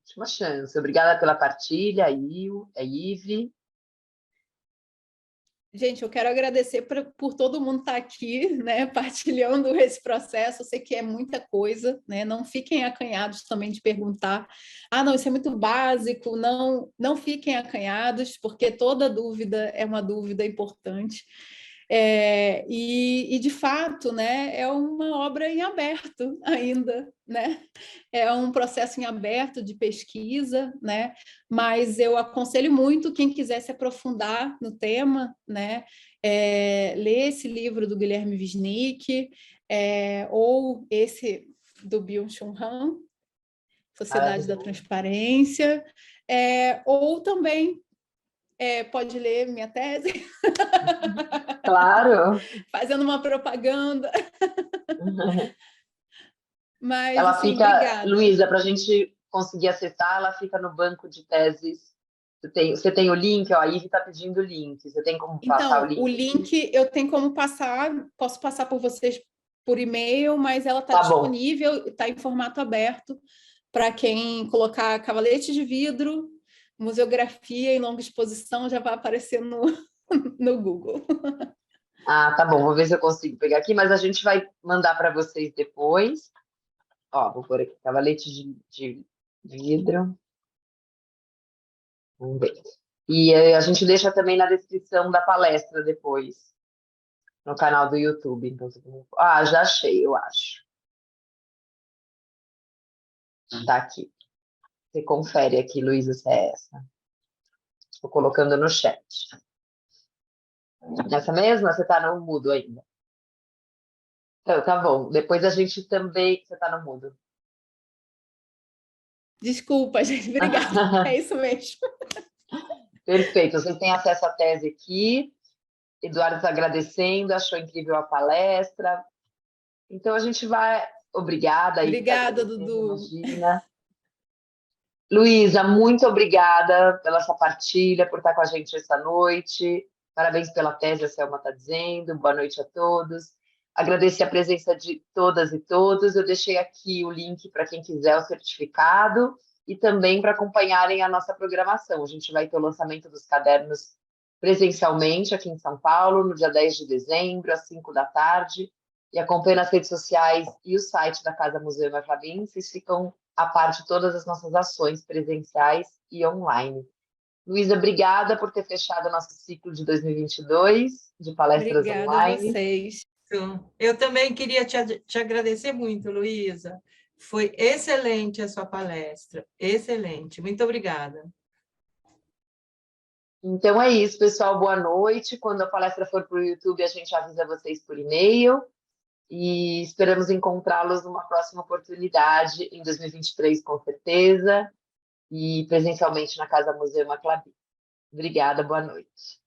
B: Última chance. Obrigada pela partilha, Ive.
A: Gente, eu quero agradecer por todo mundo estar aqui, né, partilhando esse processo. Eu sei que é muita coisa, né? Não fiquem acanhados também de perguntar. Ah, não, isso é muito básico. Não fiquem acanhados, porque toda dúvida é uma dúvida importante. E de fato, né, é uma obra em aberto ainda, né? É um processo em aberto de pesquisa, né? Mas eu aconselho muito quem quiser se aprofundar no tema, né? Ler esse livro do Guilherme Wisnik, ou esse do Byung-Chul Han, Sociedade da
B: Maravilhoso.
A: Transparência, ou também pode ler minha tese.
B: Claro.
A: Fazendo uma propaganda. Mas,
B: Ela
A: assim,
B: fica,
A: obrigada.
B: Luísa, para a gente conseguir acessar, ela fica no banco de teses. Você tem o link, ó, a Ive está pedindo o link. Você tem como passar o
A: Então, o
B: link aqui?
A: link eu tenho como passar, posso passar por vocês por e-mail, mas ela está
B: Tá bom.
A: disponível, está em formato aberto para quem colocar cavalete de vidro, museografia em longa exposição, já vai aparecer no, no Google.
B: Ah, tá bom. Vou ver se eu consigo pegar aqui, mas a gente vai mandar para vocês depois. Ó, vou pôr aqui, cavalete de vidro. Vamos ver. E a gente deixa também na descrição da palestra depois, no canal do YouTube. Então, já achei, eu acho. Tá aqui. Você confere aqui, Luísa, se é essa. Estou colocando no chat. Nessa mesma, você está no mudo ainda. Então, tá bom. Depois a gente também. Você está no mudo.
A: Desculpa, gente, obrigada. É isso mesmo.
B: Perfeito. Vocês têm acesso à tese aqui. Eduardo está agradecendo, achou incrível a palestra. Então a gente vai. Obrigada aí, está
A: Obrigada,
B: agradecendo,
A: Dudu.
B: imagina. Luísa, muito obrigada pela sua partilha, por estar com a gente essa noite. Parabéns pela tese, a Selma está dizendo. Boa noite a todos. Agradecer a presença de todas e todos. Eu deixei aqui o link para quem quiser o certificado e também para acompanharem a nossa programação. A gente vai ter o lançamento dos cadernos presencialmente aqui em São Paulo, no dia 10 de dezembro, às 5 da tarde, e acompanhe nas redes sociais e o site da Casa Museu Ema Klabin, vocês ficam a par de todas as nossas ações presenciais e online. Luísa, obrigada por ter fechado o nosso ciclo de 2022 de palestras
A: Obrigada a
B: online.
A: vocês.
C: Eu também queria te agradecer muito, Luísa. Foi excelente a sua palestra, excelente. Muito obrigada.
B: Então é isso, pessoal. Boa noite. Quando a palestra for para o YouTube, a gente avisa vocês por e-mail e esperamos encontrá-los numa próxima oportunidade em 2023, com certeza, e presencialmente na Casa Museu Ema Klabin. Obrigada, boa noite.